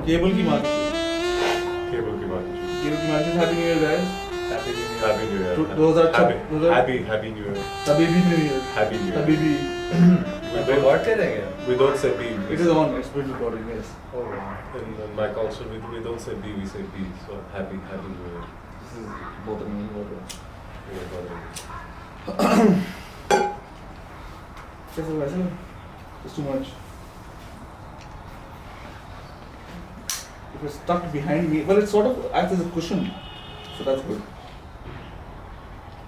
Cable की माँ की केबल की बात happy new year guys happy new year 2006 happy new year Habibi New Year happy new year Habibi record करेंगे we don't say B it is on it's been recording yes in my culture we don't say B we say B so happy new year this is bothering me कैसे वैसे it's too much it was stuck behind me well it sort of acts as a cushion so that's good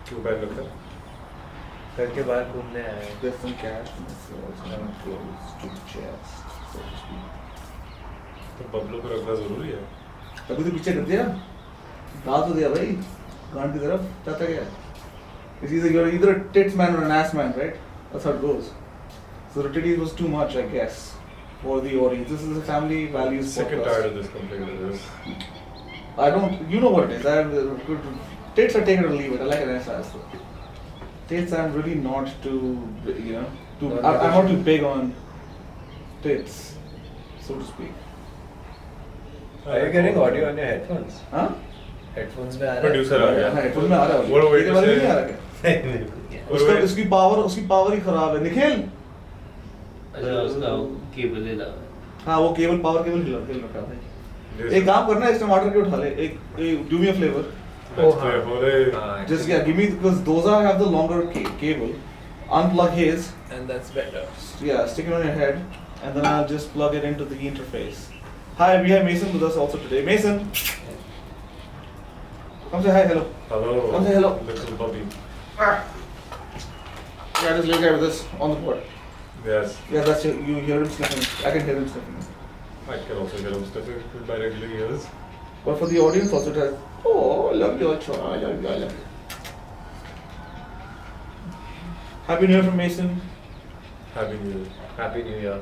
क्यों बैठ लगता है घर के बाहर घूमने आए हैं there's some cash and it's also kind of close to the chest so to speak तो बबलों को रखना जरूरी है अभी तो पीछे कर दिया डाल तो दिया भाई गांड की तरफ चाहता क्या you're either a tits man or an ass man right that's how it goes so the titties was too much I guess for the audience this is a family values sick and podcast. tired of this complaint of this I don't you know what it is tits are take it or leave it I like an ass though tits I'm really not too you know I'm not too big on tits so to speak Are you getting audio on your headphones? हाँ Headphones में आ रहा है Producer आ गया। हाँ headphone में आ रहा है What a way तेरे to वाले में say नहीं आ it. रहा क्या उसकी पावर ही खराब है निखिल अच्छा उसका केबल ले ला हाँ वो केबल पावर केबल हिल रखा है Yes. एक काम करना इस टमाटर के उठा ले एक do me a flavour Let's play hore just yeah give me because those are have the longer cable unplug his and that's better. yeah stick it on your head and then I'll just plug it into the interface hi we have Mason with us also today Mason come say hi hello hello Come say hello. little puppy yeah just lay there with us on the board yes yeah that's it you hear him sniffing I can hear him sniffing I can also get him stuffing with my regular ears but for the audience also it has oh I love you Acha, I love you happy new year from Mason happy new year Happy New Year.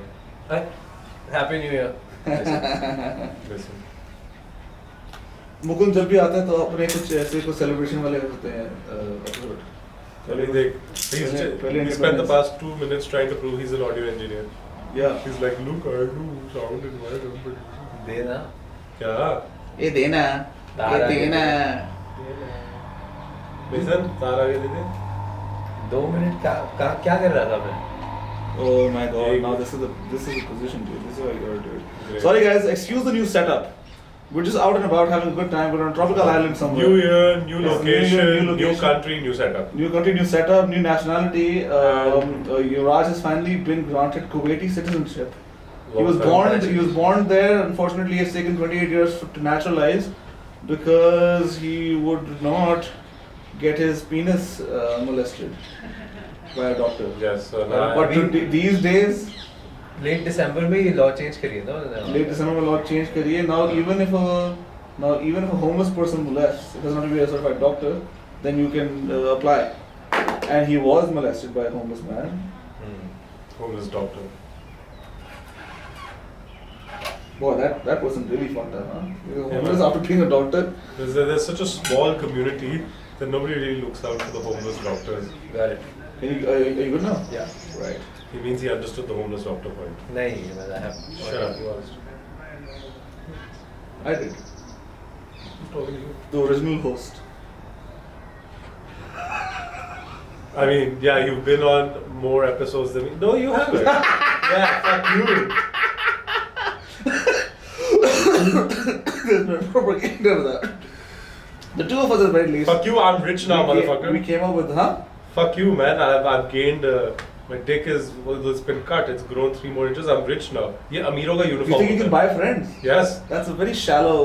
Happy New Year. listen Mukund जब भी आता है तो अपने कुछ ऐसे कुछ celebration वाले होते हैं episode. Pehले पहले we spent the independence. past 2 minutes trying to prove he's an audio engineer Yeah. he's like look I do sound in my room देना क्या ये देना तारा ये देना Mason तारा के दे 2 मिनट क्या कर रहा था मैं Oh my god, Hey. now this is the position dude, this is how you gotta do it. Great. Sorry guys, excuse the new setup. We're just out and about having a good time, we're on a tropical island somewhere. new year new Yes, location new new location. country new setup New country, new setup, new nationality. Yuvraj has finally been granted Kuwaiti citizenship. He was born there. Unfortunately, it's taken 28 years to naturalize because he would not get his penis molested by a doctor. yes so But these days, late दिसंबर में ये law change करिए ना late December में law change करिए. Now even if a homeless person molests, it doesn't have to be a certified doctor, then you can apply. And he was molested by a homeless man. homeless doctor Boy, that person really fucked up, huh? He was Yeah, homeless man. after being a doctor. there's such a small community that nobody really looks out for the homeless doctors Got it. Are you good now? Yeah. Right. he means he understood the homeless doctor point नहीं मैं Shut up. I did. Who's talking to you? The original host. I mean, yeah, you've been on more episodes than me. No, you haven't. Yeah, fuck you. There's no propaganda of that. The two of us are very lazy. Fuck you, I'm rich now, motherfucker. We came up with, Fuck you, man. I've gained. My dick it's been cut. It's grown 3 more inches. I'm rich now. ये अमीरों का You uniform. think you can होता है. buy friends? Yes. That's a very shallow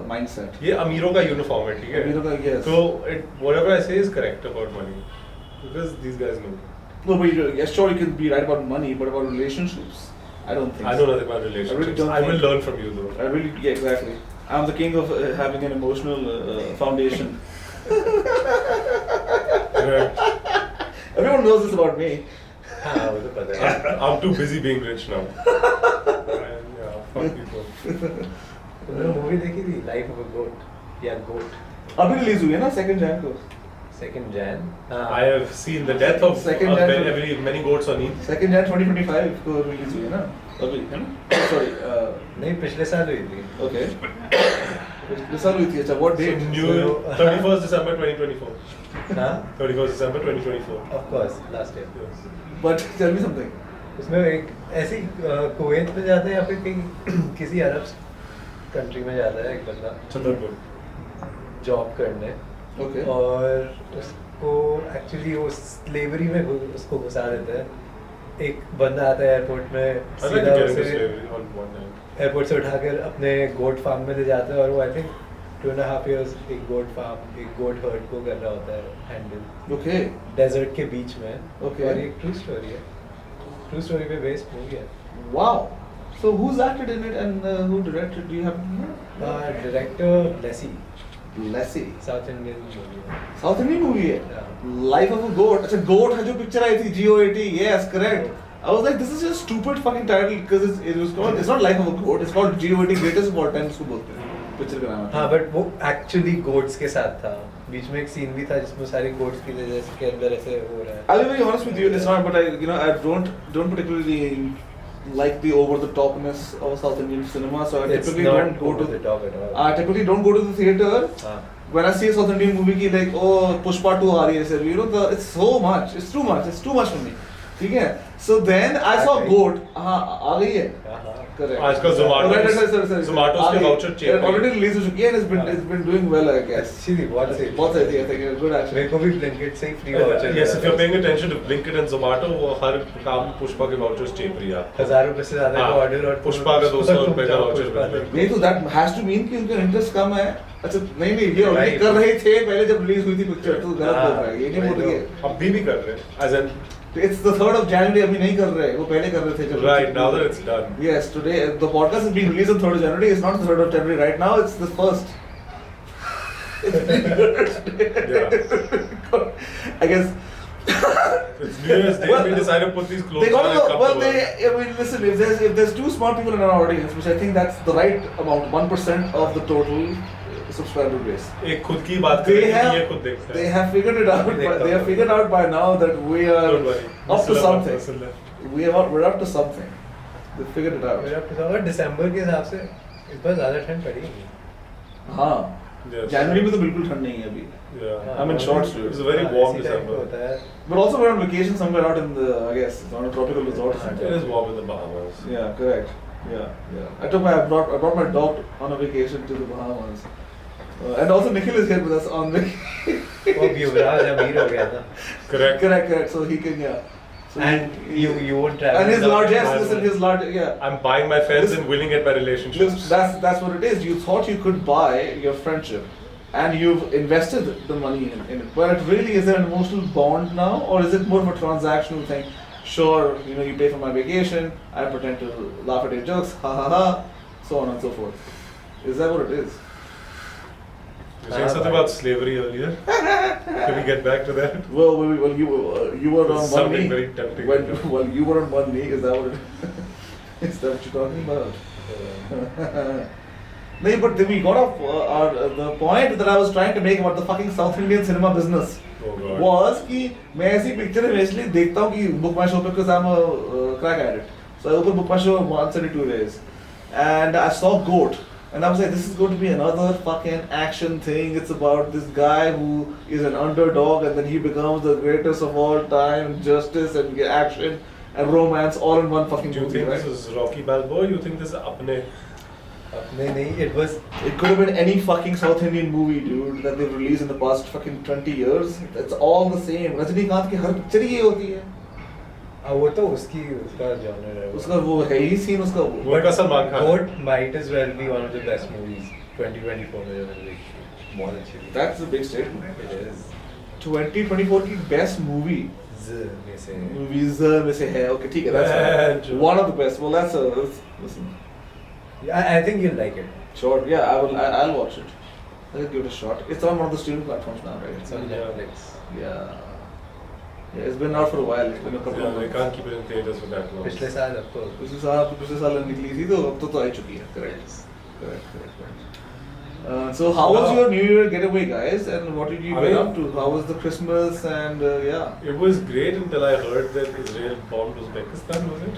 mindset. ये अमीरों का uniform है, ठीक है? अमीरों का, yes. So whatever I say is correct about money, because these guys know. No, but yes, sure, you can be right about money, but about relationships, I don't think I so. know nothing about relationships. don't I will think- learn from you though. I really, yeah, exactly. I'm the king of having an emotional foundation. Correct. Everyone knows this about me. हाँ वो तो पता है I'm too busy being rich now. Yeah, fuck people. तुमने movie देखी थी life of a गोट या गोट अभी रिलीज हुई है ना 2nd Jan को. 2nd Jan. I have seen the death of Second Jan- many goats on Eid. 2nd Jan 2025 को रिलीज हुई है ना अभी है ना सॉरी नहीं पिछले साल हुई थी. ओके this साल हुई थी अच्छा what So date new 31st December 2024. हाँ. 31st December 2024. Of course, last year. Yes. but tell me something उसमें एक ऐसी कुवैत में जाता है या फिर कहीं किसी अरब कंट्री में जाता है एक बंदा Chandrapur. जॉब करने okay और उसको एक्चुअली वो स्लेवरी में उसको घुसा देते हैं. एक बंदा आता है एयरपोर्ट में I like सीधा to get into उसे slavery on one hand. Airport से उठाकर अपने गोट फार्म में ले जाता है और वो आई थिंक 2.5 years एक गोट हर्ड को कर रहा होता है हैंडल okay डेजर्ट के बीच में. Okay. और ये ट्रू स्टोरी है. ट्रू स्टोरी पे बेस्ड मूवी है. wow so who's acted in it and who directed do you have director Lassie Lassie South Indian movie है. South Indian movie है Yeah. Life of a Goat अच्छा goat है जो picture आई थी GOAT yes correct I was like this is just stupid fucking title because it's not Life of a Goat it's called GOAT Greatest of All Time इसको बोलते हैं picture का नाम है हाँ बट वो एक्चुअली गोट्स के साथ था. बीच में एक सीन भी था जिसमें सारी गोट्स की वजह से के अंदर ऐसे हो रहा है. I'll be very honest with you, it's not, but I don't particularly like the over the topness of South Indian cinema, so I It's typically not don't go over to the top at all. I typically don't go to the theater हाँ. when I see a South Indian movie की like oh Pushpa 2 आ रही है sir, it's so much, it's too much for me. ठीक है? So then I saw आ गई? Goat, हाँ आ गई है. हाँ. Correct. आजकल Zomato Right, sorry. Zomato's आ के गई. voucher check Already release हो चुकी है and हाँ. it's been doing well I guess. अच्छी थी बहुत सही. बहुत सही थी I think good actually. मेरे को भी ब्लिंकिट से ही free voucher. Yes, if you're paying attention to Blinkit and Zomato, वो हर काम पुष्पा के vouchers चेप रही है आपको. 1000 रुपए से ज्यादा हाँ. का ऑर्डर और पुष्पा का 200 तुम रुपए का जाओ voucher पुष्पा मिल देखो. नहीं तो that has to mean कि उनका इंटरेस्ट कम है अच्छा नहीं ये ऑलरेडी Right. कर रहे थे पहले जब रिलीज हुई थी पिक्चर तो गलत बोल रहा है ये नहीं बोल रही है अभी भी कर रहे हैं. As in, it's the 3rd of January अभी नहीं कर रहे वो पहले कर रहे थे जब right now that it's done. yes today the podcast is being released on 3rd of January it's not the 3rd of January right now it's the 1st I guess It's New Year's Day. Well, We decided to put these clothes they on gotta and know, come well to they work. I mean listen if there's 2 smart people in our audience which I think that's the right amount 1% of the total subscriber base एक खुद की बात they करें have ये खुद देखते they हैं. have figured it out they have figured out by now that we are Don't worry. up to Listen something listen left. we're up to something they figured it out मेरा पता होगा दिसंबर के हिसाब से इस बार ज्यादा ठंड पड़ी. हाँ Yes. जनवरी में तो बिल्कुल ठंड नहीं है अभी Yeah. I'm in shorts, dude. It's a very हाँ, warm इसी टाइप का December. होता है. but also we're on vacation somewhere out in the I guess on a tropical resort or It something. It is warm in the Bahamas. Yeah correct yeah I brought my dog on a vacation to the Bahamas and also Nikhil is here with us on vacation वो युवराज अमीर हो गया था. Correct. correct so he can so And he- you won't travel. and his without large yes travel. listen his large yeah I'm buying my fans Listen- and winning at my relationships. Listen, that's what it is. You thought you could buy your friendship, and you've invested the money in it. But it really is there an emotional bond now, or is it more of a transactional thing? Sure, you pay for my vacation. I pretend to laugh at your jokes, ha ha ha, so on and so forth. Is that what it is? You were saying something about slavery earlier. Can we get back to that? Well, you were on one Something knee. very tempting. Well, you were on one knee. Is that what it is? That what you're talking about? No, but then we got off the point that I was trying to make about the fucking South Indian cinema business Oh God. was कि मैं ऐसी picture eventually देखता हूँ कि book my show पे because I'm a crack addict. So I open book my show once every 2 days, and I saw Goat, and I was like, this is going to be another fucking action thing. It's about this guy who is an underdog, and then he becomes the greatest of all time, justice and action and romance all in one fucking Do you movie. think Right? this is Rocky Balboa? You think this is Apne? अपने नहीं. It was It could have been any fucking South Indian movie, dude, that they've released in the past fucking 20 years. It's all the same. Rajinikanth की हर picture ही ये होती है. वो तो उसका genre है. उसका वो है ही सीन उसका वो. वो का Salman Khan. Goat might as well be one of the best movies 2024 में जो मैंने देखी. बहुत अच्छी थी. That's a big statement. It is. 2024 की best movie. Z में से. Movies में से है. Okay, ठीक है. That's one of the best. Well, listen. I think you'll like it. Sure. Yeah, I'll watch it. I'll give it a shot. It's on one of the streaming platforms now, right? It's on Netflix. Yeah. Yeah, it's been out for a while. It's been a couple Yeah, of they months. can't keep it in theaters for that long. पिछले साल अब तो. पिछले साल निकली थी तो अब तो आ ही चुकी है. Correct. Correct. So how was Wow. your New Year getaway, guys? And what did you I get mean- up to? How was the Christmas and yeah? It was great until I heard that Israel bombed Uzbekistan, was it?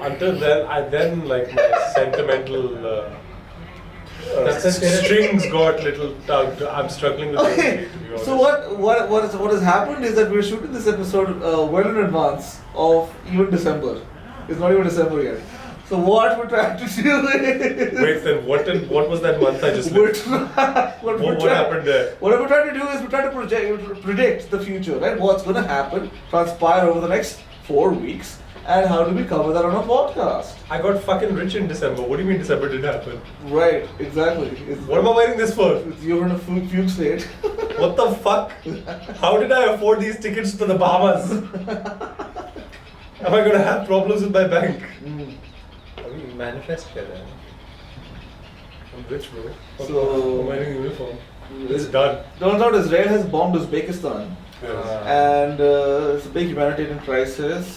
Until then, like my sentimental That's the spirit. strings got little tugged. I'm struggling with Okay. it, to be honest. So what has happened is that we're shooting this episode well in advance of even December. It's not even December yet. So what we're trying to do is Wait, then what was that month I just we're lived? what happened there? What we're trying to do is we're trying to predict the future, right? What's going to happen, transpire over the next 4 weeks, and how do we cover that on a podcast? I got fucking rich in December. What do you mean December didn't happen? Right, exactly. What am I wearing this for? You're in a fugue state. What the fuck? How did I afford these tickets to the Bahamas? Am I gonna have problems with my bank? अभी manifest कर रहे हैं. I'm rich, bro. So- I'm wearing uniform. It's done. Turns out Israel has bombed Uzbekistan. Yes. And it's a big humanitarian crisis.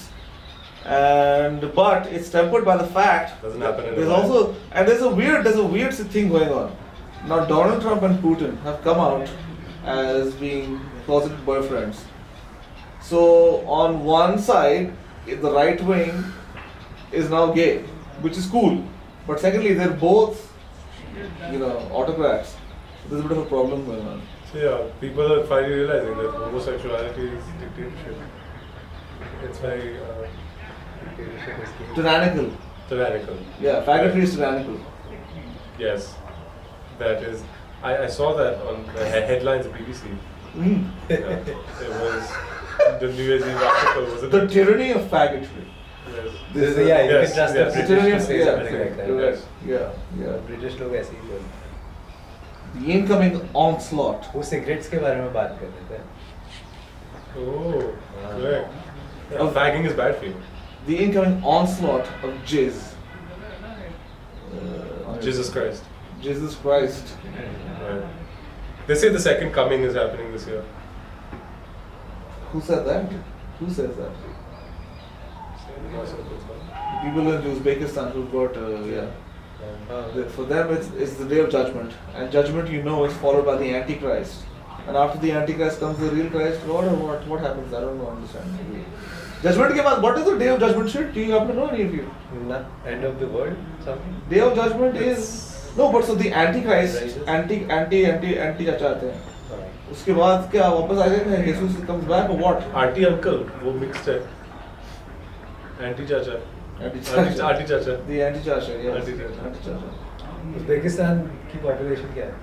But it's tempered by the fact Doesn't happen in there's a while. also there's a weird thing going on. Now Donald Trump and Putin have come out as being closeted boyfriends. So on one side, the right wing is now gay, which is cool. But secondly, they're both, autocrats. There's a bit of a problem going on. So yeah, people are finally realizing that homosexuality is dictatorship. It's very Dictatorship is key. Tyrannical. tyrannical. Yeah, faggotry is tyrannical. Yes, that is. I saw that on the headlines of BBC. Mm. Yeah, it was the New Year's Eve article. Was it The tyranny of faggotry. Yes. This is, yeah, you Yes, can trust yes. the The tyranny British of to say something like that. you're right. Yeah, yeah. British लोग ऐसे ही बोलते हैं. The incoming onslaught. वो cigarettes के बारे में बात कर रहे थे. Oh, correct. Yeah, fagging is bad for you. The incoming onslaught of jizz. Jesus Christ. Jesus Christ. Right. They say the second coming is happening this year. Who said that? Who says that? People in Uzbekistan who've got, for them it's the day of judgment. And judgment, is followed by the Antichrist. And after the Antichrist comes the real Christ. What happens? I don't know, understand. Judgment के बाद, what is the day of judgment shit? Do you happen to know, any of you? ना end of the world something. Day of judgment is no, but so the Antichrist, Rises. anti चाहते हैं. उसके बाद क्या वापस आ जाएगा? Jesus comes back or what? Auntie uncle, वो mixed है. Auntie chacha. Auntie chacha. The anti-chacha, yes. Anti-chacha. Anti-chacha. Uzbekistan की population क्या है?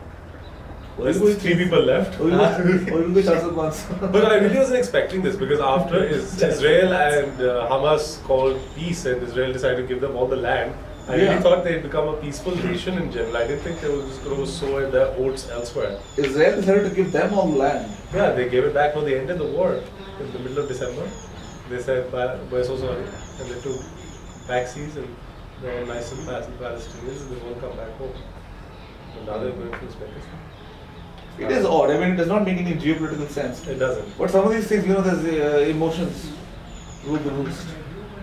There's 3 people left. और उनको 400 500. But I really wasn't expecting this because after Israel and Hamas called peace and Israel decided to give them all the land, I really Yeah. thought they'd become a peaceful nation in general. I didn't think they would just grow soy their oats elsewhere. Israel decided to give them all the land. Yeah, they gave it back when they ended the war in the middle of December. They said, we're so sorry. And they took backseas and they're all nice and fast and Palestinians and they won't come back home. And now they're going to Uzbekistan. It is odd. I mean, it does not make any geopolitical sense. It doesn't. But some of these things, there's emotions rule the roost.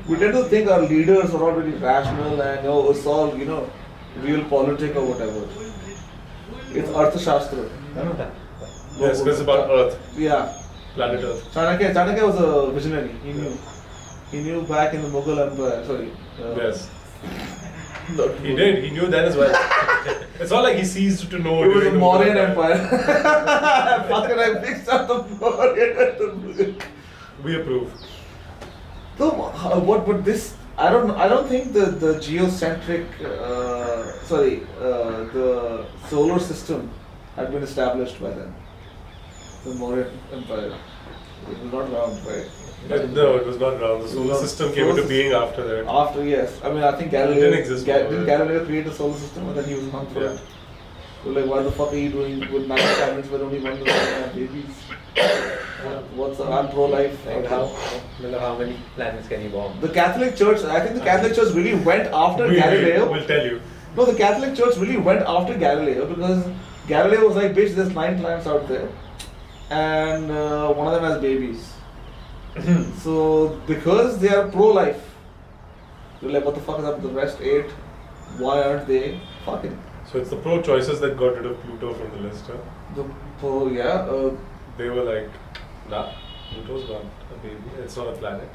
We tend to think our leaders are all very rational and it's all, real politics or whatever. It's Arthashastra. Yes, because it's about Earth, Yeah. planet Earth. Chanakya was a visionary. He knew. He knew back in the Mughal Empire. Sorry. Yes. He did. He knew that as well. It's not like he ceased to know. It was during the the Mauryan Mughal Empire. Fucking I mixed up the Mauryan and the Mughal. We approve. So but this I don't think the geocentric the solar system had been established by then. The Mauryan Empire. It was not round, right? No, it was not round. The solar No, system came into being after that. After, yes. I mean, I think Galileo didn't exist before, didn't yeah. Galileo create a solar system and then he was hung for Yeah. it. So like, why the fuck are you doing with 9 planets where only one of them have babies? I'm pro-life. Like how many planets can you bomb? The Catholic Church, I think the Catholic Church really went after Galileo. We'll tell you. No, the Catholic Church really went after Galileo because Galileo was like, bitch, there's 9 planets out there and one of them has babies. So, because they are pro-life, they're like, what the fuck is up with the rest 8? Why aren't they fucking? So it's the pro-choices that got rid of Pluto from the list, huh? They were like, nah, Pluto's not a baby. It's not a planet.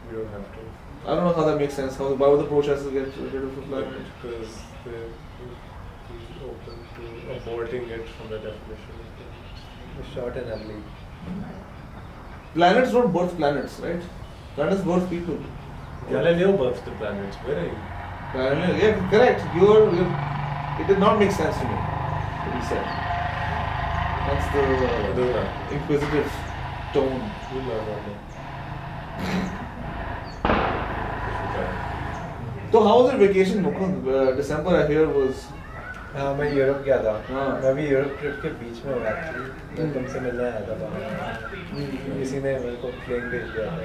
We don't have to. I don't know how that makes sense. Why would the pro-choices get rid of the planet? Because they would be open to aborting it from the definition. Short and ugly. Planets don't birth planets, right? Planets birth people. Galileo birthed the planets. Where are you? Yeah, correct. It did not make sense to me, to be said. That's the inquisitive tone. So how was your vacation, Mukund? December I hear was... हाँ मैं Europe गया था हाँ। मैं भी Europe trip के बीच में हूँ एक्चुअली मैं तुमसे मिलने आया था बाहर किसी ने मेरे को प्लेन भेज दिया था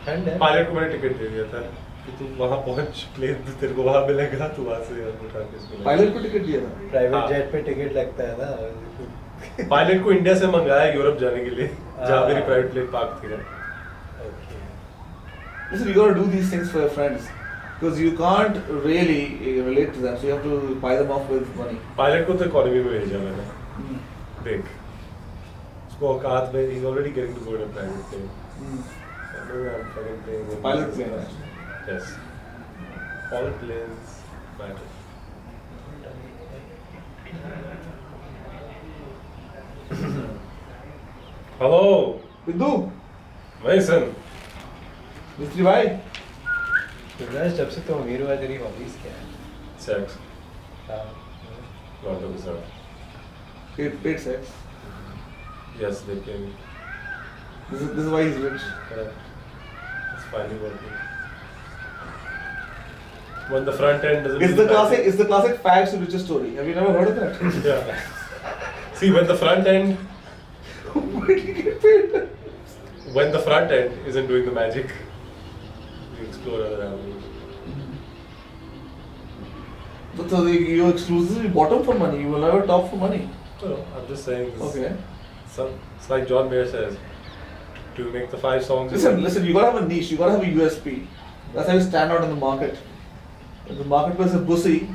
ठंड है पायलट को मैंने टिकट दे दिया था कि तू वहाँ पहुँच प्लेन तेरे को वहाँ मिलेगा तू वहाँ से उठा के इसको पायलट को टिकट दिया था? प्राइवेट हाँ। जेट पे टिकट लगता है ना पायलट को इंडिया से मंगाया यूरोप जाने के लिए जहाँ मेरी प्राइवेट प्लेन पार्क थी ना Listen, you gotta do these things for your friends. Because you can't really relate to them, so you have to buy them off with money. Pilot को तो इकोनॉमी में भेजा मैंने देख उसको औकात में he's already getting to go in a private plane I know I'm fucking playing in Pilot business plane, class. Yes all planes matter hello Vidhu, Mason Mistri bhai, विनाश जब से तो अमीर हुआ तेरी हॉबीज क्या है sex हाँ, not the result paid sex. yes they can This is why he's rich. it's finally working when the front end doesn't It's do the classic. magic. It's the classic fags to riches story. Have you never heard of that? Yeah. See, when the front end Where did you get paid? when the front end isn't doing the magic, we explore other avenues. So you exclusively bottom for money. You will never top for money. No, I'm just saying this. Okay. It's like John Mayer says, to make the 5 songs. Listen. You gotta have a niche. You gotta have a USP. That's how you stand out in the market. If the marketplace is pussy,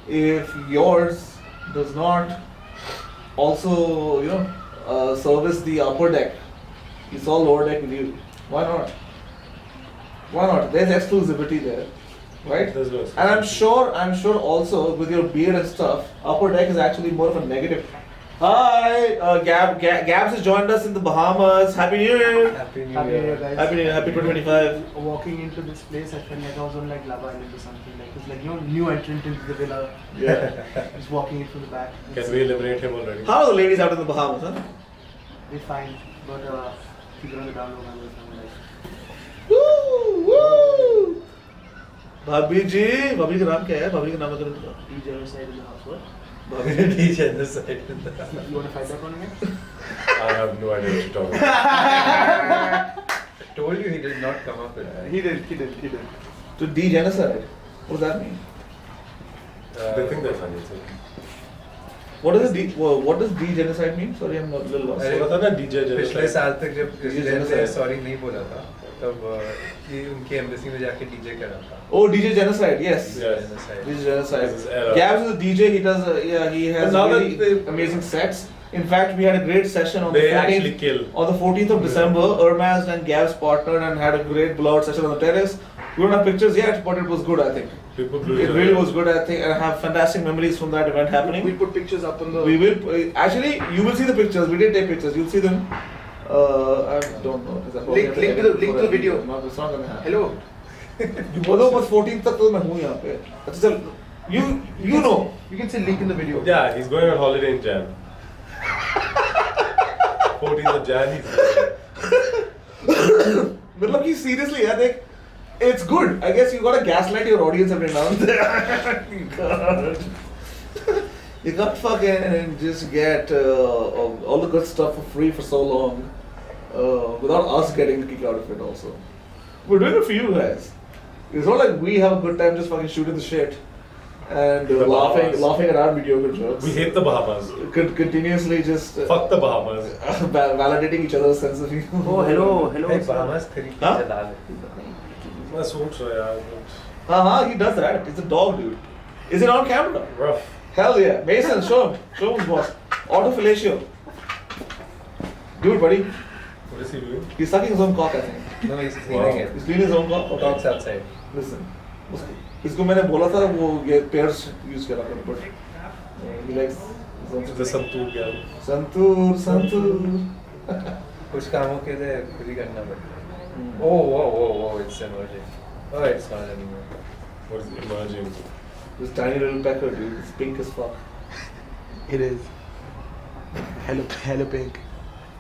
if yours does not also, service the upper deck, it's all lower deck with you. Why not? Why not? There's exclusivity there, right? There's no And I'm sure also with your beard and stuff, upper deck is actually more of a negative. Hi, Gabs has joined us in the Bahamas. Happy New Year! Happy New Happy New Year, Year guys. Happy New Year! Happy 2025. Walking into this place, I felt like I was on like Love Island or something. Like it's like new entrant into the villa. Yeah. Just walking in from the back. Can we eliminate him already? How are the ladies out in the Bahamas, huh? They fine, but keep it on the down low. I'm like, Woo! Woo! भाभी जी, भाभी का नाम क्या है? भाभी का नाम बताओ। DJ side in the house. What? DJ on the side You want to fight that one again? I have no idea what you're talking about. I told you he did not come up with that He did. To de-genocide. What does that mean? They think they're funny. So. What does de-genocide mean? Sorry, I'm not a little lost. अरे, बोला था ना DJ पिछले genocide. साल तक जब DJ इसने genocide. Sorry नहीं बोला था तब ये उनकी एम्बेसी में जाके डीजे कर रहा था Oh, DJ genocide. Yes. Yes. Genocide. DJ genocide. This is era. Gabs is a DJ. He does. He has And now that really they- amazing sets. In fact, we had a great session on They the 14th. actually kill. On the 14th of December, Urmaz and Gabs partnered and had a great blowout session on the terrace. We don't have pictures yet, but it was good, I think. People blew It really was good, I think, and I have fantastic memories from that event happening. We'll put pictures up on the. We will actually. You will see the pictures. We did take pictures. You'll see them. I don't know. Is that probably Link- have to link to edit the- link to the for video. No, it's not gonna happen. Hello. बोलो बस 14 तक तो मैं हूँ यहाँ पे. अच्छा चल. You know. You can say link in the video. Yeah, he's going on holiday in Jan. 14th of Jan, he's मतलब कि seriously यार देख. It's good. I guess you gotta gaslight your audience every now and then. You can't. You can't fucking just get all the good stuff for free for so long without us getting a kick out of it also. We're doing it for you guys. It's not like we have a good time just fucking shooting the shit and The Bahamas. laughing at our mediocre jokes. We hate the Bahamas. Continuously just Fuck the Bahamas. validating each other's sense of humor. Oh, hello. भाई बाहमास 3 हाँ? चला ले मैं सोच रहा यार but He does that. It's a dog, dude. Is it on camera? Rough. Hell yeah. Mason, show him. Show him, boss. Autofellatio. Dude, buddy. What is he doing? He's sucking his own cock, I think. No, he's Wow. cleaning it. He's cleaning his own cock. Okay. Cock's outside. Listen. इसको मैंने बोला था वो ये pairs use करा करो but he likes his own. The Santur girl. Santoor कुछ कामों के लिए खुद ही करना पड़ता है. Oh, it's emerging. Oh, it's not anymore. What is emerging? This tiny little pecker, dude. It's pink as fuck. It is. Hello pink.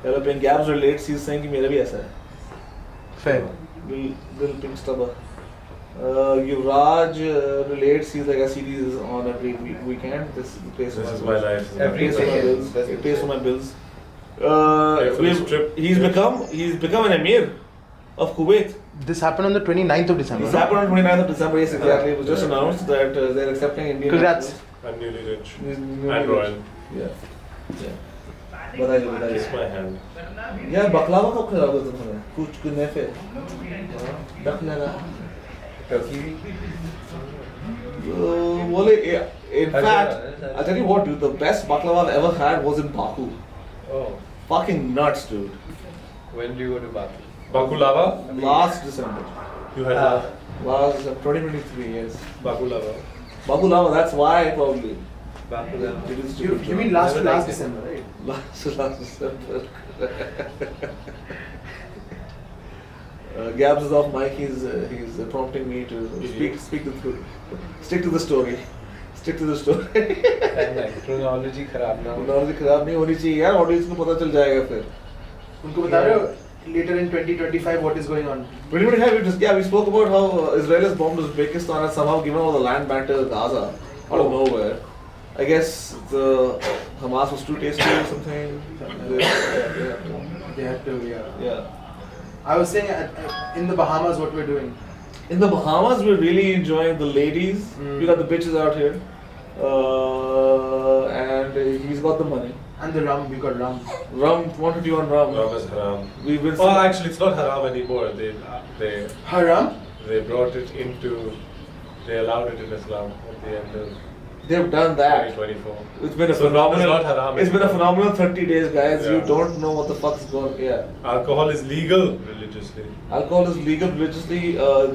Hello, pink. Gabs relates. He's saying कि मेरा भी ऐसा है. Fair. Little pink stubber. Yuvraj relates. He's like, I see these on every weekend. This pays for This my is bills. my life. Every It pays for my weekend. bills. That's It the pays for thing. my bills. For this trip. He's become an emir of Kuwait. This happened on the 29th of December. This no? happened on 29th of December. Yes, exactly. It was just announced that they're accepting Indian. Congrats. I'm newly rich. nationals. And royal. Yeah. बधाई. Kiss my hand. यार बकलावा कब खिलाओगे तुमने? कुछ कुनेफे. बकलावा. Turkey. बोले in fact, I'll tell you what, dude. The best baklava I've ever had was in Baku. Oh, Fucking nuts, dude. when do you go to Baku? Bakulava? Last December. You had Last 2023, yes. Bakulava. Bakulava, that's why probably. Baku. It is You stupid. mean last Never liked it. December, right? Last December. Gabs is off mic. He's prompting me to speak the truth. Stick to the story. Stick to the story. Timeline. Chronology खराब ना हो. Technology खराब नहीं होनी चाहिए यार. Audience को पता चल जाएगा फिर. उनको बता रहे हो later in 2025 what is going on. 2025, we spoke about how Israel has bombed Uzbekistan and somehow given all the land back to Gaza out of nowhere. I guess the Hamas was too tasty or something. They had to, yeah. Yeah. I was saying in the Bahamas what we're doing. In the Bahamas, we're really enjoying the ladies. Mm. We got the bitches out here. And he's got the money. And the rum, we got rum. Rum, quantity on rum. Ram is haram. We've been. Oh, actually, it's not haram anymore. Haram? They brought it into. They allowed it in Islam at the end of They've done that. 2024. It's been a So rum is phenomenal. not haram It's been a anymore. phenomenal 30 days, guys. You Yeah. don't know what the fuck's going. Yeah. Alcohol is legal religiously. Alcohol is legal religiously.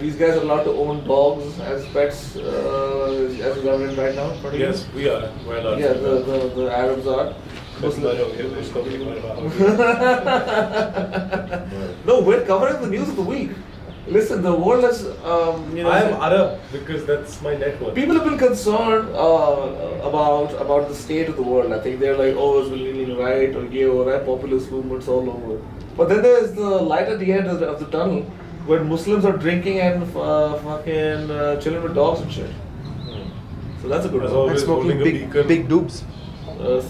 These guys are allowed to own dogs as pets, as government right now. Yes, we are. We're allowed. Yeah, to do that. the Arabs are. But No, we're covering the news of the week. Listen, the world has, I am Arab because that's my network. people have been concerned about the state of the world. I think they're like, oh, it's leaning right or gay or right, populist movements all over. But then there's the light at the end of the tunnel where Muslims are drinking and fucking chilling with dogs and shit. So that's a good As one. always, And smoking holding a beacon. big doobs.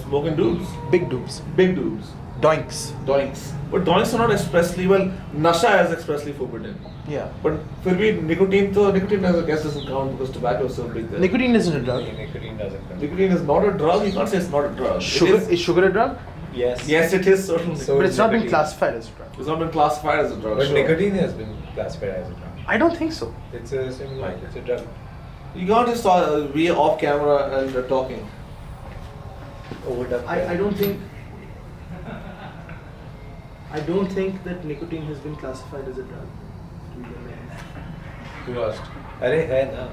Smoking dudes. Big doobs. Big dudes. Doinks. Doinks. But doinks are not expressly, well, nasha is expressly forbidden. Yeah. But फिर भी nicotine I guess doesn't count because tobacco is so big there. Nicotine isn't a drug. Nicotine doesn't count. Nicotine is not a drug. You can't say it's not a drug. Sugar, It is sugar a drug? Yes. yes, it is certainly. So- But it's not been nicotine. classified as a drug. It's not been classified as a drug. But sure. nicotine has been classified as a drug. I don't think so. It's a similar. It's a drug. You can't just be off camera and talking. Overdubbed. I don't think. I don't think that nicotine has been classified as a drug. To be honest. Who asked? अरे है ना.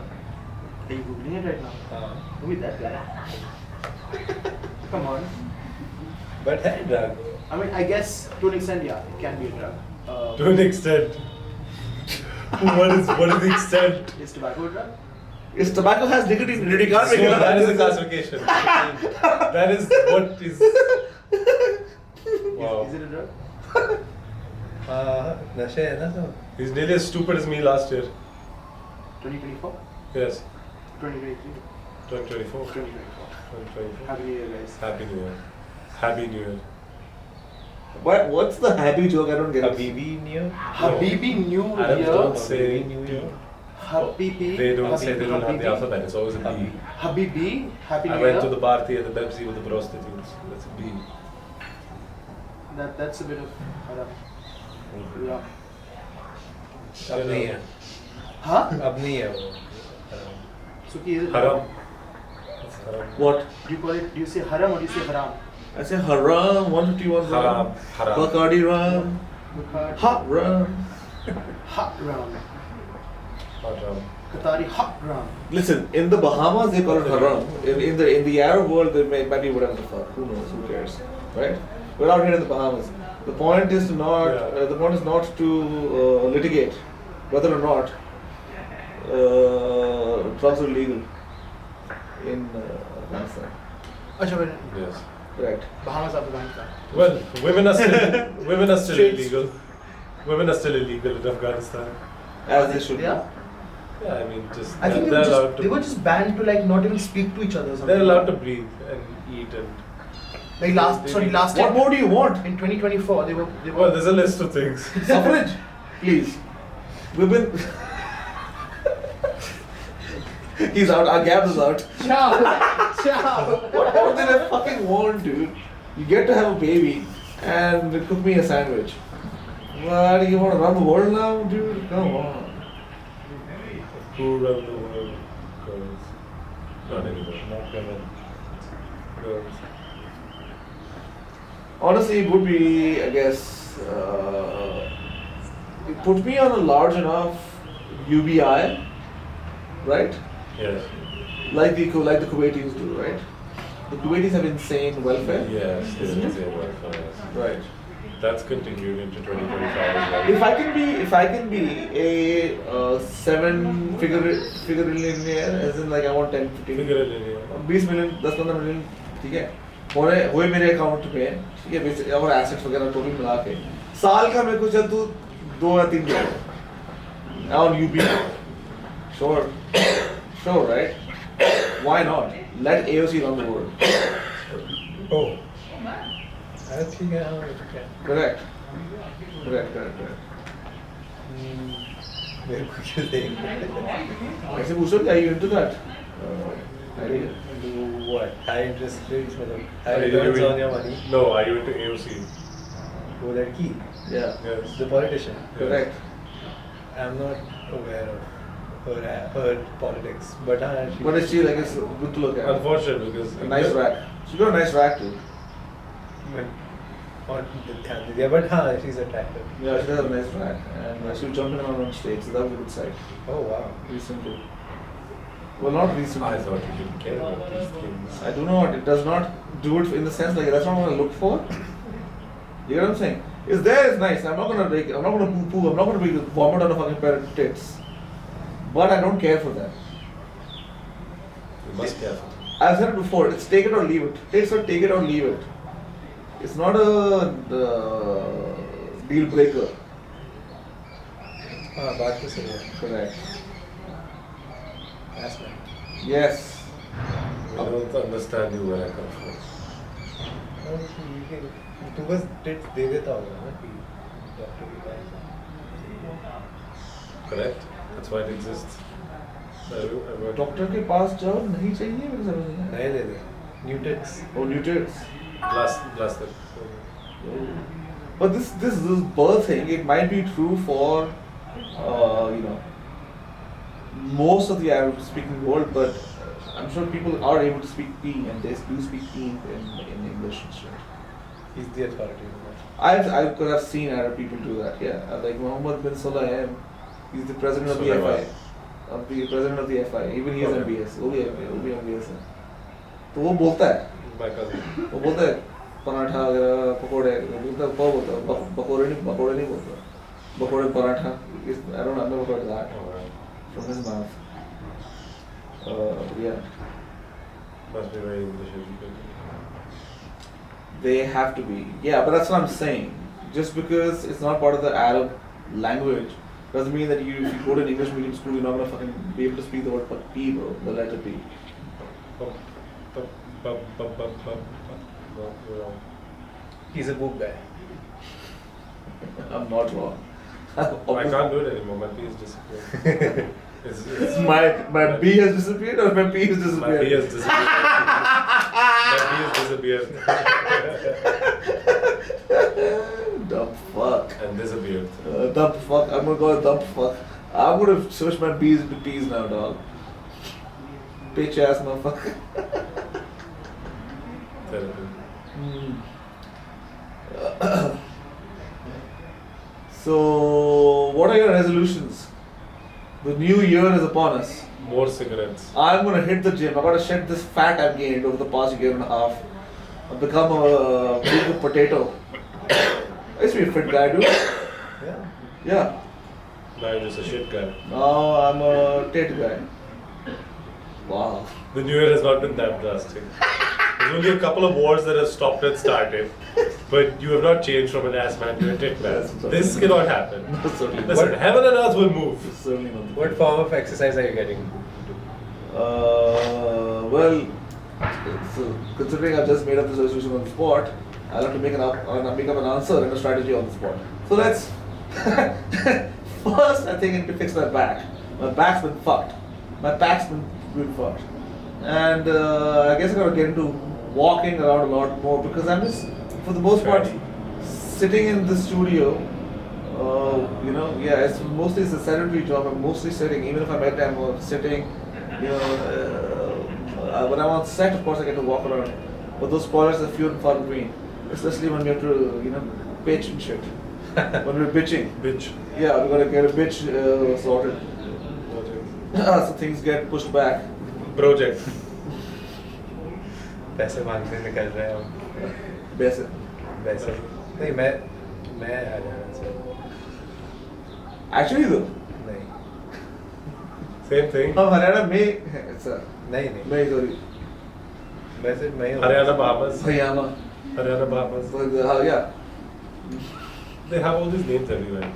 Are you googling it right now? हाँ. Who is that guy? Come on. But है drug. I mean, I guess to an extent, yeah, it can be a drug. To an extent. what is the extent? Is tobacco a drug? If tobacco has nicotine, you can't So make it. that is the classification. That is what is. Wow. Is it a drug? हाँ. नशे है ना सब. He's nearly as stupid as me last year. 2024? Yes. 2023? 2024. 2024. 2024. Happy New Year, guys. Happy New Year. Happy New Year. What's the happy joke? I don't get it. Habibi New. Habibi New Arabs Year. don't say New Year. Habibi. They don't say they don't have the Habibi. alphabet. It's always a B. Habibi. Happy New I Year. went to the Bharti and the Pepsi with the prostitutes. That's a B. That's a bit of haram. Yeah. अब नहीं है. Huh? अब नहीं है वो. Suki, is it Haram. It's haram. What? Do you say haram or do you say haram? I say haram, 151 Haram. gram. Haram. Bacardi rum. Bukhari. Hot rum. Hot rum. Haram. Qatari hot rum. Listen, in the Bahamas they call it haram. In the Arab world they might be whatever the fuck. Who knows? Who cares? Right? We're out here in the Bahamas. The point is to not. Yeah. The point is not to litigate whether or not drugs are legal in Afghanistan. Acha, but Yes. Correct. Bahamas, Afghanistan. Well, women are still Straight. illegal. Women are still illegal in Afghanistan. As they should be. Yeah. Yeah, I mean, just I think they're allowed they were to. just banned to like not even speak to each other. Or something. They're allowed to breathe and eat and. Like last What year more do you want? in 2024 they were. Well, there's a list of things. Suffrage, please. We've been. He's out. Our Gabs is out. Ciao. What more did I fucking want, dude? You get to have a baby and they cook me a sandwich. What do you want to run the world now, dude? Come on. Who run the world? Girls. Not anymore. Not women. Girls. Honestly, it would be, I guess, it put me on a large enough UBI, right? Yes. Like the Kuwaitis do, right? The Kuwaitis have insane welfare. Yes. Isn't it? Same welfare, yes. Right. That's continued into 2025 as well. If I can be a seven-figure millionaire, as in like I want 10, 15, Figure it in here. 20 million, 10-15 million, ठीक है? हुए मेरे account में, ठीक है? Basic और assets वगैरह total मिला के, साल का मेरे को चल तू 2 या 3 crore, on UB, sure, right? Why not? Let AOC run the world. Oh. I think I have it. Correct. मेरे को क्यों देंगे? ऐसे पूछो क्या you into that? Idea. Do what? High interest rates मतलब high Are you returns into- on your money. No, are you into AOC? वो लड़की, Yeah. Yes. the politician. Correct. I'm not aware of her politics, but she. But is she like it's good to look at? Unfortunate because A nice rack. She got a nice rack too. On the ध्यान दे दिया, but हाँ, she's attractive. Yeah, she has a nice rack, and she was jumping around on stage, so that was a good sight. Oh wow. Recently. Well, not recently. I thought you didn't care about these things. I do not. It does not do it in the sense like that's not what I look for. You know what I'm saying? It's there, it's nice. I'm not gonna like, I'm not gonna poo-poo. I'm not gonna be vomit on a fucking pair of tits. But I don't care for that. You must care. I've said it before. It's take it or leave it. Take it or leave it. It's not a deal breaker. हाँ बात तो सही है. Correct. That's right. Yes. I don't understand you where I come from. तू बस tips दे देता होगा ना कि डॉक्टर के पास. Correct? That's why it exists. Doctor के पास जाओ नहीं चाहिए मेरे समझ में. नहीं दे दे. Newtons. Oh, nutrients. Blast it. But this birth thing, it might be true for most of the Arabic-speaking world, but I'm sure people are able to speak P, and they do speak P in English and shit. He's the authority on that. I could have seen Arab people do that. Yeah, like Mohammed bin Sulayem, he's the president of the Sulaiman. FI. Even he has Okay. MBS. वो भी MBS है. तो वो बोलता है. My cousin. वो बोलता है पराठा वगैरह पकोड़े बोलता है बोलता है पकोड़े नहीं बोलता पकोड़े paratha I don't know, I've never heard that Alright. from his mouth. Yeah, Must be very English educated. they have to be. Yeah, but that's what I'm saying. Just because it's not part of the Arab language doesn't mean that if you go to an English medium school, you're not gonna fucking be able to speak the word P, bro, the letter P. No, you're wrong. He's a book guy. I'm not wrong. I can't do it anymore. My P is disappeared. It's My B has disappeared or my P has My disappeared? P has disappeared. My P has disappeared. Dumb fuck. And disappeared. Dumb fuck. I'm gonna go with dumb fuck. I'm gonna switch my B's into P's now, dog. Bitch ass motherfucker. Terrible. So, what are your resolutions? The new year is upon us. More cigarettes. I'm gonna hit the gym. I gotta shed this fat I've gained over the past year and a half. I've become a big potato. I used to be a fit guy, dude. Yeah. Yeah. Now you're just a shit guy. Now I'm a tit guy. Wow. The new year has not been that drastic. There's only a couple of wars that have stopped and started, but you have not changed from an ass man to a tit man. This cannot happen. Certainly. Listen, heaven and earth will move. Certainly not. What form of exercise are you getting? Well, so considering I've just made up this resolution on the spot, I'll have to make up an answer and a strategy on the spot. So let's first I think I need to fix my back. My back's been fucked. My back's been fucked. And I guess I gotta get into walking around a lot more because I'm just, for the most part, sitting in the studio. It's mostly a sedentary job. I'm mostly sitting. Even if I'm at time, I'm sitting. When I'm on set, of course, I get to walk around. But those spoilers are few and far between. Especially when we have to, bitch and shit. When we're bitching. Bitch. Yeah, we gotta get a bitch sorted. So things get pushed back. Project. पैसे मांगने निकल रहे हैं हम Basic. वैसे नहीं मैं हरियाणा से Actually, though, नहीं Same thing. Haryana may. It's a. नहीं नहीं May, sorry. मैं सिर्फ मैं ही हूँ। Haryana Bahamas. Haryana. Haryana Bahamas. Yeah. They have all these names everywhere.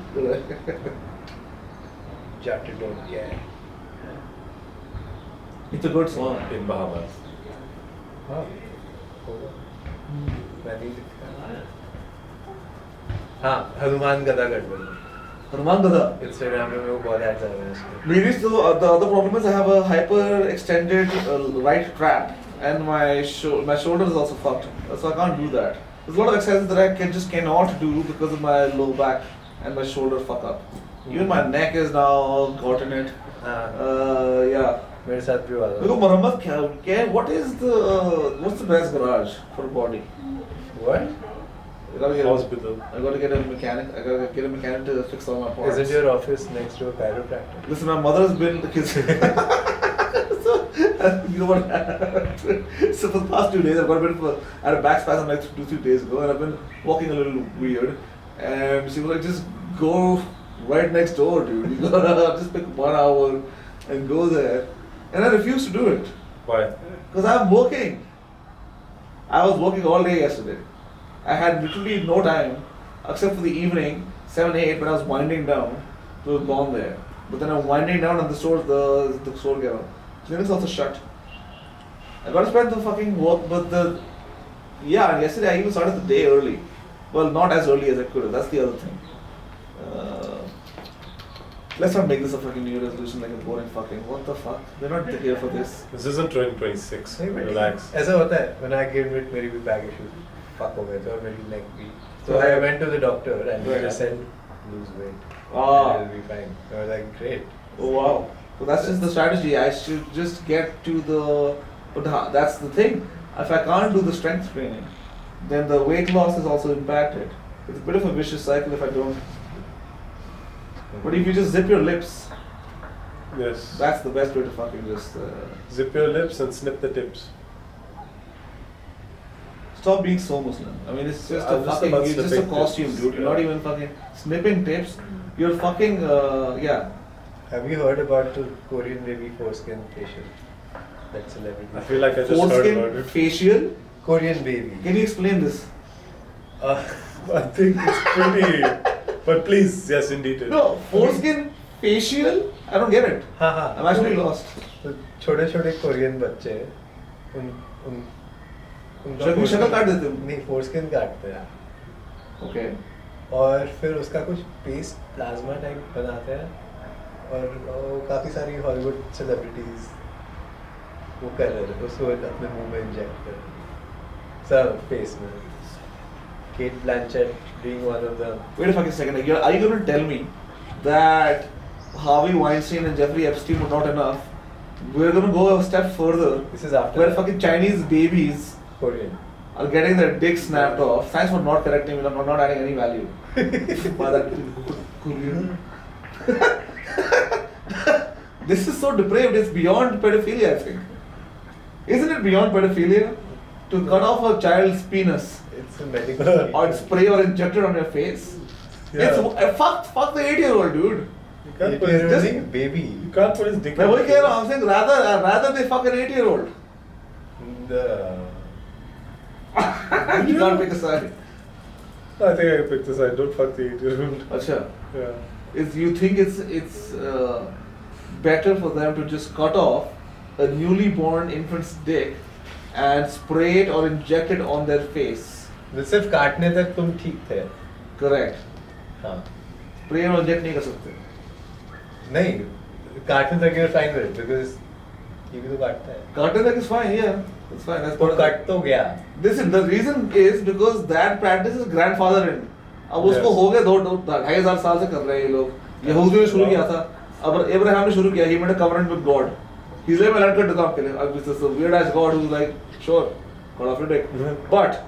Jotted down, yeah. It's a good song. In Bahamas. हाँ होगा मैं नहीं लिखा हाँ हनुमान गदा गढ़बल Hanuman Gada. इंस्टाग्राम में वो बहुत ऐड आ रहे हैं उसके Maybe so, the other problem is I have a hyper extended right trap and my shoulder is also fucked, so I can't do that. There's a lot of exercises that I just cannot do because of my low back and my shoulder fuck up. Even my neck is now gotten it. हाँ Yeah. मेरे साथ भी हुआ Because था Muhammad, what's the best garage for a body? What? I gotta get Hospital. I gotta get a mechanic. I gotta get a mechanic to fix all my parts. Is it your office next to a chiropractor? Listen, my mother's been the kids. So, you know what? So for the past 2 days, I had a back spasm like 2-3 days ago, and I've been walking a little weird. And she was like, just go right next door, dude. You gotta just pick 1 hour and go there. And I refused to do it Why? because I'm working. I was working all day yesterday. I had literally no time except for the evening, 7-8, when I was winding down to have gone there. But then I'm winding down and the store gave clinic's also shut. I gotta spend the fucking work, but and yesterday I even started the day early. Well, not as early as I could have, that's the other thing. Let's not make this a fucking New Year resolution like a boring fucking, what the fuck? They're not here for this. This isn't 2026. नहीं, but Relax. ऐसा होता है when I gained weight मेरी भी back issues fuck हो गए थे और मेरी neck भी so I went to the doctor and he just said lose weight and it'll be fine. I was like great. Oh wow. So that's just the strategy. I should just get to that's the thing. If I can't do the strength training, then the weight loss is also impacted. It's a bit of a vicious cycle if I don't. But if you just zip your lips, Yes. that's the best way to fucking just Zip your lips and snip the tips. stop being so Muslim. I mean, it's just I'm just about it's just a snipping costume, tips, dude. You're not yeah. even fucking snipping tips. You're fucking Have you heard about the Korean baby foreskin facial? That celebrity. I feel like I just heard foreskin about it. facial. Korean baby. Can you explain this? I think it's pretty. But please, yes, in detail. No, foreskin facial. I don't get it. हाँ हाँ I'm actually lost. तो छोटे छोटे Korean बच्चे उन उनका शक्ल काट देते हैं? नहीं फोरस्किन काटते हैं Okay. और फिर उसका कुछ पेस्ट प्लाज्मा टाइप बनाते हैं और काफ़ी सारी हॉलीवुड सेलिब्रिटीज वो कर रहे थे उसको अपने मुंह में इंजेक्ट कर रहे थे सब फेस में Cate Blanchett being one of them. Wait a fucking second. Are you going to tell me that Harvey Weinstein and Jeffrey Epstein were not enough, we're gonna go a step further. This is after Where that. fucking Chinese babies Korean. are getting their dick snapped off. Thanks for not correcting me. I'm not adding any value. By that Korean. This is so depraved. It's beyond pedophilia, I think. Isn't it beyond pedophilia to cut off a child's penis It's a medical. or spray or inject it on your face? Yeah. It's fuck the 8-year-old dude. You can't put his just- dick. baby. You can't put his dick. मैं in वही the कह रहा हूँ. face. I'm saying rather they fuck an 8-year-old. You can't pick a side. I think I picked this. I don't fuck the 8-year-old. अच्छा. Yeah. Is you think it's better for them to just cut off a newly born infant's dick and spray it or inject it on their face? सिर्फ काटने तक तुम ठीक थे. Correct. हाँ. Spray और inject नहीं कर सकते. नहीं. काटने तक you're fine with it because ये भी तो काटता है. Cutting that is fine, yeah. It's fine. That's तो part of कट तो गया. The reason is because that practice is grandfather in. अब उसको Yes. हो गए 2,500 साल से कर रहे हैं ये लोग. यहूदियों ने शुरू किया था. अब Abraham ने शुरू किया. He made a covenant with God. He's like, मैं लड़का ढूंढता हूँ आपके लिए. अब this is a weird ass God who's like, sure, cut off your dick. But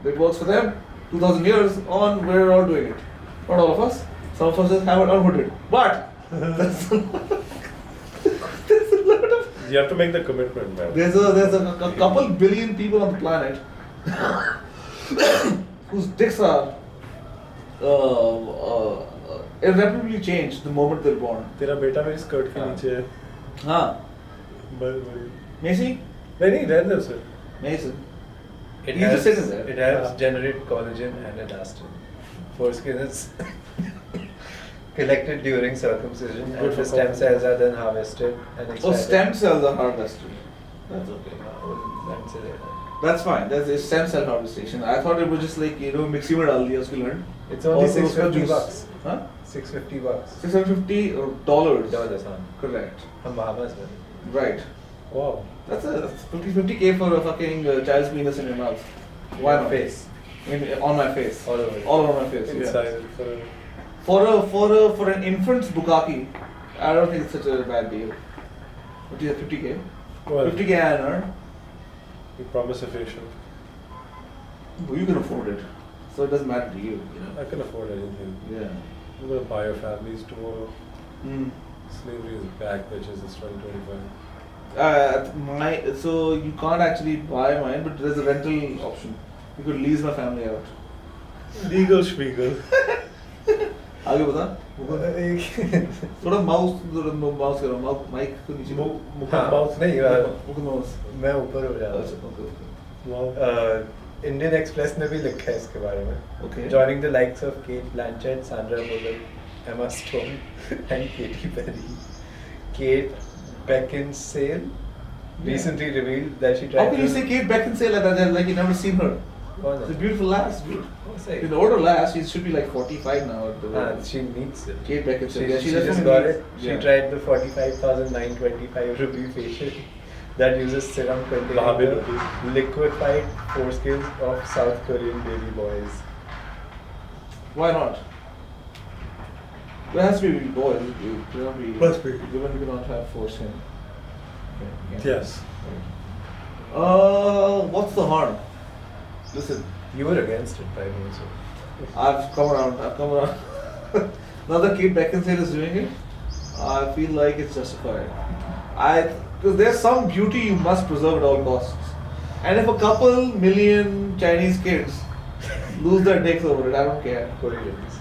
it works for them. 2,000 years on, we're all doing it. Not all of us. Some of us just haven't unhooked it. But that's there's a lot of You have to make the commitment, man. there's a couple billion people on the planet whose dicks are irreparably changed the moment they're born. तेरा बेटा मेरी skirt के हाँ. नीचे है. हाँ. बड़ी. Macy? नहीं रहने दो sir. Mason. It You just sit in there. It helps Yeah. generate collagen and elastin. Foreskin is collected during circumcision, Good and for the stem collagen. cells are then harvested and Oh, extracted. stem cells are harvested. That's okay. That's it. That's fine. There's a stem cell harvestation. I thought it was just like, mixie में डाल दिया उसकी लड़. It's only और फिर उसका $650 juice. bucks. Huh? $650. $650. Dollars, huh? Correct. हम Bahamas में. Right. Wow. That's 50K for a fucking child's penis in your mouth. Why Your not? face. On my face. All over. All over my face. Inside. Yeah. For an infant's bukkake, I don't think it's such a bad deal. What is it, 50K? Well, 50K I earn. you promise a facial. You can afford it, so it doesn't matter to you. I can afford anything. Yeah. I'm gonna buy your families tomorrow. Mm. Slavery is back, bitches. It's 2025. So you can't actually buy mine, but there's a rental option. You could lease my family out. Legal Spiegel. आगे बता. थोड़ा mouse करो, mic को नीचे. हाँ, Mouth. नहीं, मुख mouse. मैं ऊपर हो जा रहा अच्छा, हूँ. okay. Wow. इंडियन एक्सप्रेस ने भी लिखा है इसके बारे में. Okay. Joining the likes of Kate Blanchett, Sandra Bullock, Emma Stone, and Katy Perry, Kate Beckinsale recently revealed that she tried How can you say Kate Beckinsale like that? Like you never seen her. कौन She's a है? beautiful lass, dude. कौन सा है? In the older lass, she should be like 45 now. At the हाँ, she needs it. Kate Beckinsale. Yeah, She that's just what got needs. it. She Yeah. tried the 45,925 rupee facial that uses serum containing Bahabil the rupees. liquefied foreskins of South Korean baby boys. Why not? There has to be boys. You cannot be. Must be. Women cannot have foreskin. Okay. Yes. What's the harm? Listen, You were against it, by the way, so. I've come around. Now that Kate Beckinsale is doing it, I feel like it's justified. Because there's some beauty you must preserve at all costs. And if a couple million Chinese kids lose their dicks over it, I don't care. Koreans.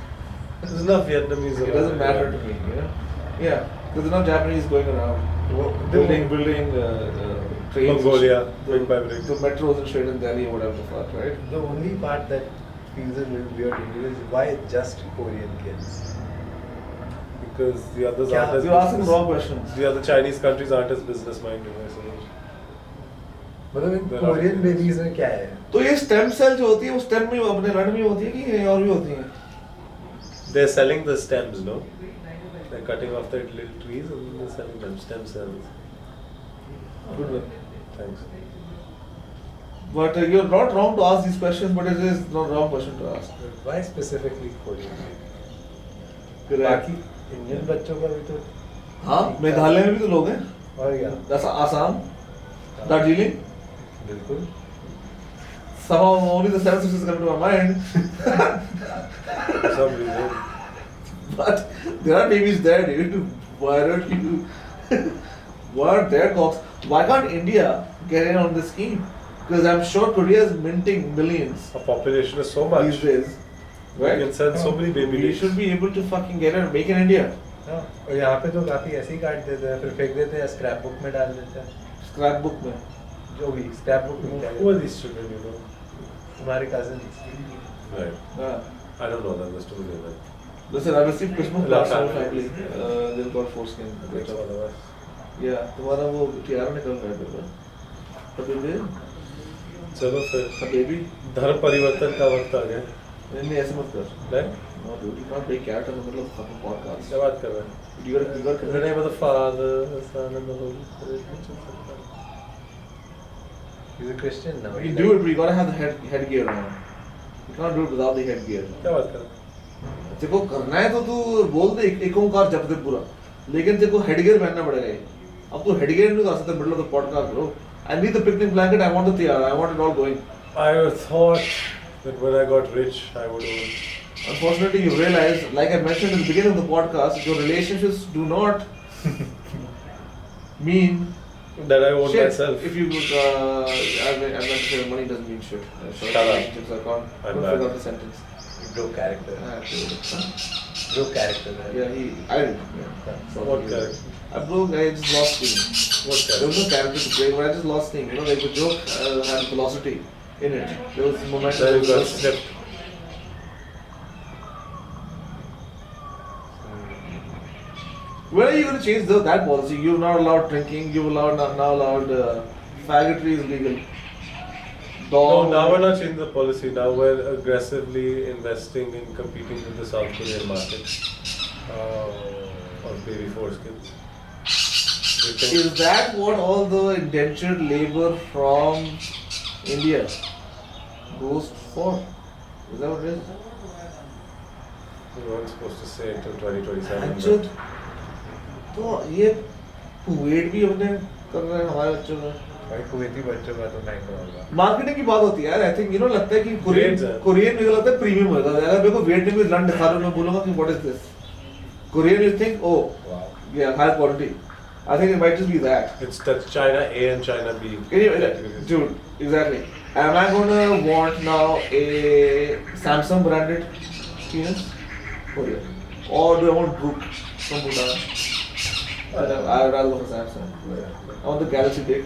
There's enough Vietnamese. It doesn't matter to me, Yeah, there's enough Japanese going around, building trains. Mongolia, the, brick by brick. the metros in Shredden Delhi or whatever the fuck, right? The only part that feels a little weird to me is why just Korean kids? Because the others Yeah, aren't as You're asking business- wrong questions. The other Chinese countries aren't as business minded, I suppose. मतलब इन They're Korean not- babies में क्या है? तो ये stem cell जो होती है वो स्टेम में अपने रण में होती है कि कहीं और भी होती है? They're selling the stems, no? They're cutting off the little trees and they're selling them stem cells. Good one. Thanks. But you're not wrong to ask these questions, but it is not wrong question to ask. Why specifically Korean? Correct. बाकी Indian बच्चों का भी तो हाँ, मेघालय में भी तो लोग हैं. और क्या? That's Assam, Darjeeling. बिल्कुल. Somehow only the seven sisters come to my mind. For some reason. But there are babies there, dude. Why don't you? Why aren't there cocks? Why can't India get in on this scheme? Because I'm sure Korea is minting millions Our population is so much. these days. We can Right? send so many baby We names. should be able to fucking get it, make in India. हाँ, और यहाँ पे तो काफी ऐसे ही काट देते हैं, फिर फेंक देते हैं, स्क्रैप बुक में डाल देते हैं. Scrapbook में. जो भी स्क्रैप बुक में क्या Who are these children, you know? हमारे cousins. Right. Yeah. I don't know them, there's too many of them. Listen, I received Christmas Love cards from family. family. They've got foreskin. Thanks for the rest. Yeah, तुम्हारा वो tiara निकल रहा है बेटा. Habibi, चलो फिर Habibi. धर्म परिवर्तन का वक्त आ गया. नहीं ऐसे मत कर. Right? No, dude, you can't play character in the middle of fucking podcast. क्या बात कर रहे हैं? You gotta In the name of the Father, the Son, and the Holy Spirit. He's a Christian now. You do it, but you gotta have the headgear on. You can't do it without the headgear. क्या बात कर रहे हैं? तेरे को करना है तो तू बोल दे एक ओंकार जप दे पूरा. लेकिन तेरे को हेडगियर पहनना पड़ेगा ये. अब तू हेडगियर नहीं कर सकता middle of the podcast, bro. I need the picnic blanket. I want the tiara. I want it all going. I thought that when I got rich, I would own. Unfortunately, you realize, like I mentioned in the beginning of the podcast, your relationships do not mean That I own shit. myself. If you would, I'm not sure money doesn't mean shit. So Shut up. relationships are gone. I'm Couldn't back. figure out the sentence. Broke character. Ah, dude. Huh? Broke character. Yeah, I did. Yeah. So What he- character? I broke. I just lost steam. What There was no character to break, but I just lost steam. You know, like the joke had velocity in it. There was momentum. Then you there got was- slipped. When are you going to change that policy? You're not allowed drinking. You're allowed now allowed faggotry is legal. No, Dog. now we're not changing the policy. Now we're aggressively investing in competing with the South Korean market of baby foreskins. We think- Is that what all the indentured labor from India goes for? Is that what it is? We weren't supposed to say until 2027. Actually, तो ये Kuwait भी अपने कर रहे हैं हमारे बच्चों का. भाई कुवैती बच्चों का तो महंगा होगा. मार्केटिंग की बात होती है यार. आई थिंक यू नो लगता है कि Grades है. कोरियन मुझे लगता है प्रीमियम होगा. अगर मेरे को वियतनाम में लंड दिखा रहे हो मैं बोलूंगा कि what is this. Korean you think oh Wow. या high quality. I think it might just be that. It's that China A and China B. categories. Dude, exactly. Am I gonna want now a Samsung branded penis? Korea. Or do I want Brook from Bhutan? I'd rather go for Samsung. I want the Galaxy dick.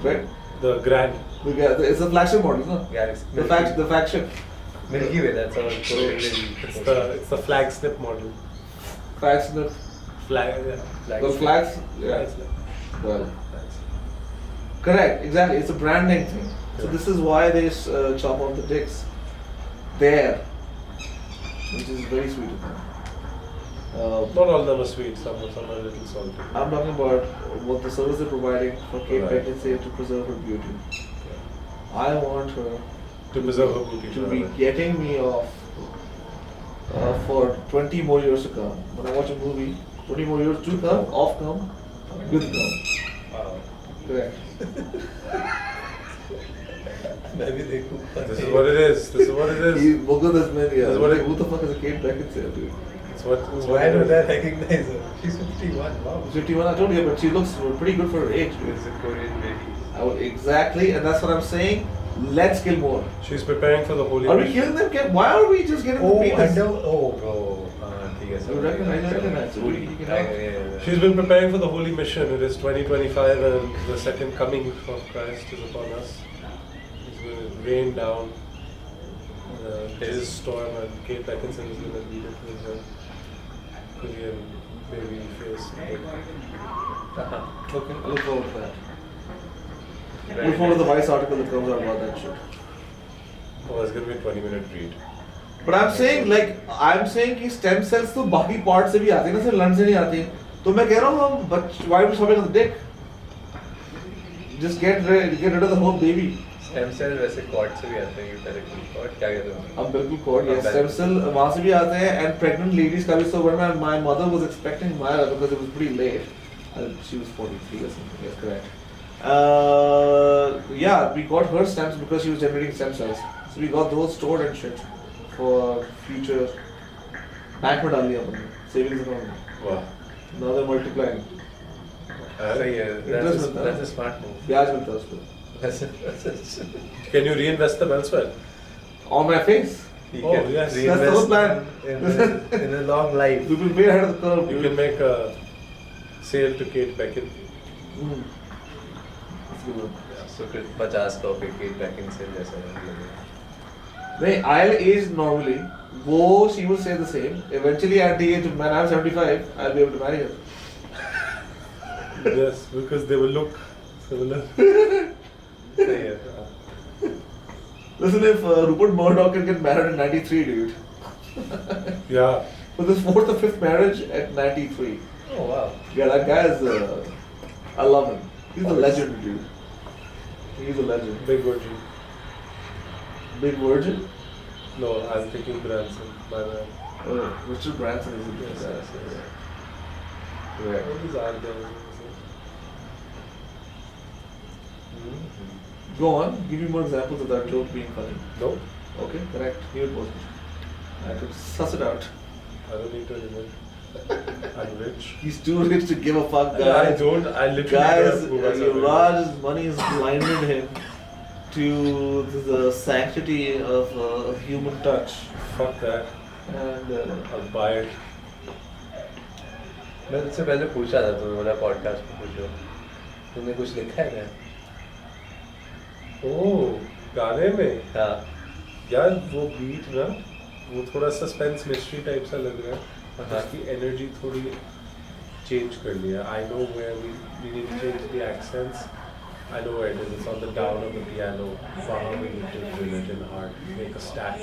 Right? The grand. It's a flagship model, no? Galaxy. The flagship. Milky Way. That's all. It's the flagship model. Flagship. Flag. Yeah. The flags. Yeah. Flagship. Well. Correct. Exactly. It's a branding thing. So Yeah. this is why they chop off the dicks there, which is very sweet of them. Not all of them are sweet. Some are a little salty. I'm talking about what the service they're providing for Kate Right. Beckinsale to preserve her beauty. I want her To preserve her beauty. to be forever. getting me off for 20 more years to come. When I watch a movie, 20 more years to come, off come, with come. Wow. Correct. मैं भी देखूँ. This is what it is. This is what it is. Look at this man, yeah. That's what Like, it- who the fuck is a Kate Beckinsale, dude? It's what. It's Why what it don't I is. recognize her? She's 51. Wow. 51, I told you, but she looks pretty good for her age, dude. She's a Korean baby. Exactly, and that's what I'm saying. Let's kill more. She's preparing for the holy. Are we mission. killing them? Why are we just getting the penis? Oh, bro. ठीक है. You recognize it. You can help. Yeah. She's been preparing for the holy mission. It is 2025 and the second coming of Christ is upon us. He's going to rain down his storm and Kate Beckinsale is going to lead it with her Korean baby face. Okay, I look forward to that. Look forward to the Vice article that comes out about that shit. Oh, it's going to be a 20-minute read. But I'm saying कि stem cells तो बाकी part से भी आते हैं ना, सिर्फ lung से नहीं आती. तो मैं कह रहा हूँ हम why are we stopping on the dick? Just get rid of the whole baby. Stem cell वैसे कॉर्ड से भी आते हैं, यूटेरिकल कॉर्ड, क्या कहते हैं? Umbilical cord, yes. Stem cell वहाँ से भी आते हैं, and pregnant ladies का भी. So when my mother was expecting Maya because it was pretty late, she was 43 or something. Yes, correct. Yeah, we got her stems because she was generating stem cells. So we got those stored and shit for future. Bank में डाल दिया हमने, savings account में. Wow. Now they're multiplying. सही है, Interest मिलता है. that's a smart move. ब्याज मिलता है उस पर. Can you reinvest them elsewhere? On my face. He Oh, can yes. That's the whole plan. in a long life. We've been way ahead of the curve. You dude. can make a sale to Kate Beckinsale. Mm. That's a good one. So फिर 50 का पे cat banking से जैसा लगेगा. नहीं, I'll age normally. वो she will say the same. Eventually, at the age of when I'm 75, I'll be able to marry her. Yes, because they will look similar. सही है. Listen, if Rupert Murdoch can get married at 93, dude. Yeah. For his fourth or fifth marriage at 93. Oh wow. Yeah, that guy is. I love him. He's a legend, dude. He's a legend. Big virgin. Big virgin. No, I'm thinking Branson. My man. Richard Branson is a good Yes, guy. yes, yes. Correct. What is out there? Go on. Give me more examples of that joke being funny. No, Okay, correct. New position. I could suss it out. I don't need to anymore. I'm rich. He's too rich to give a fuck, I guys. don't. I literally Guys, don't have Google Yuvraj's money has blinded him to the sanctity of human touch. Fuck that. And I'll buy it. मैं तुझसे पहले पूछा था, तुम्हें बोला podcast में पूछो. तुमने कुछ लिखा है क्या? Oh, गाने में हाँ. यार वो बीट ना, वो थोड़ा सस्पेंस मिस्ट्री टाइप सा लग रहा है. हाँ. उसकी एनर्जी थोड़ी चेंज कर लिया. I know where we need to change the accents. I know where it is. It's on the down of the piano. Where we need to drill it in hard. Make a stack.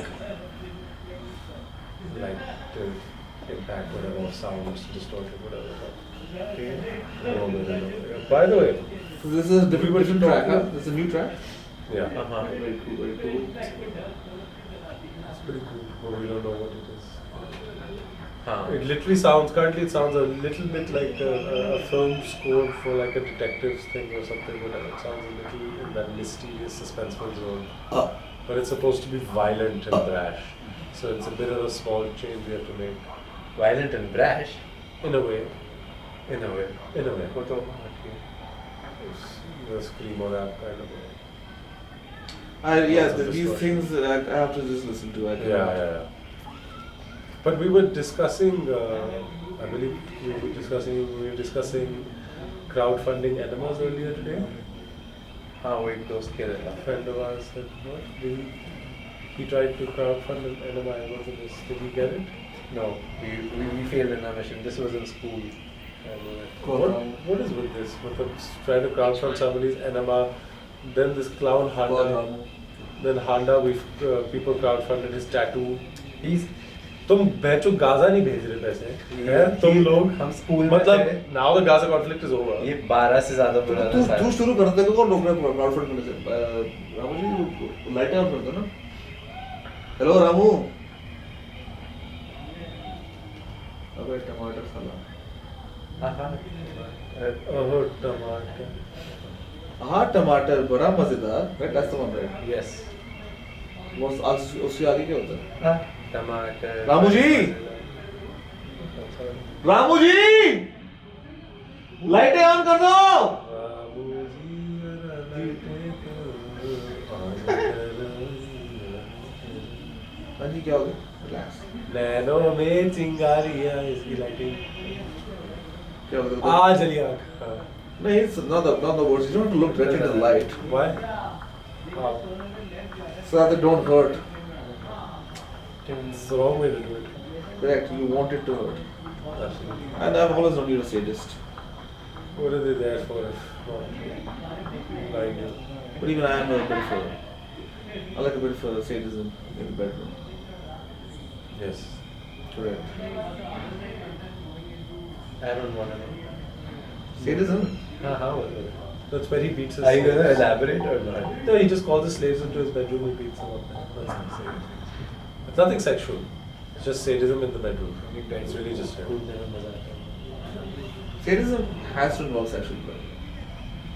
Like to impact whatever sounds, distortion, whatever. No, no, no, no. By the way, so this is a different, We were different track, huh? talking- This is a new track? yeah, हाँ. Very cool, very cool. it's pretty cool, but we don't know what it is. हाँ. It literally sounds, currently it sounds a little bit like a film score for like a detectives thing or something, whatever. It sounds a little in that mysterious, suspenseful zone. But it's supposed to be violent and brash. So it's a bit of a small change we have to make. Violent and brash. In a way. In a way. In a way. वो तो okay. The scream or rap kind of way. Yes, Lots of these distortion. things I have to just listen to. I Yeah, cannot. yeah, yeah. But we were discussing, I believe we were discussing crowdfunding enemas earlier today. हाँ, वो एक दोस्त के A था. friend of ours said, what? He tried to crowdfund an enema. I wasn't this. Did he get it? No, we failed in our mission. This was in school. What is with this? With trying to crowdfund somebody's enema, then this clown Handa, then Handa, people crowdfunded his tattoo. He's तुम बैचो Gaza नहीं भेज रहे पैसे हैं तुम लोग हम school में मतलब थे। now the Gaza conflict is over. ये 12 से ज्यादा तू पुराना तू था. तू शुरू कर देगा कौन लोग ने क्राउडफंड करने से रामू जी लाइट ऑन कर दो ना. हेलो रामू. अबे टमाटर साला. Oh, टमाटर. हाँ टमाटर बड़ा मजेदार. Right, that's the one, right? Yes. वो उससे आगे क्या होता है? हाँ, टमाटर. रामू जी! रामू जी लाइटें ऑन कर दो. हाँ जी क्या हो गया? रिलैक्स. नैनो में चिंगारियां इसकी लाइटिंग क्या हो गया? आ जली आँख. नहीं, it's not the words. You don't have to look directly into the light Why? How? so that they don't hurt. It's the wrong way to do it. Correct. You want it to hurt. Absolutely. And I've always known you a sadist. What are they there for if not lying you? But even I am a bit of a. I like a bit of sadism in the bedroom. Yes. Correct. I don't want to know. Sadism. हाँ हाँ वो तो है. That's where he beats his Are you gonna slaves. elaborate or not? No, he just calls the slaves into his bedroom and beats them up there. That's insane. It's nothing sexual. It's just sadism in the bedroom. It's really just him. Sadism has to involve sexual pleasure.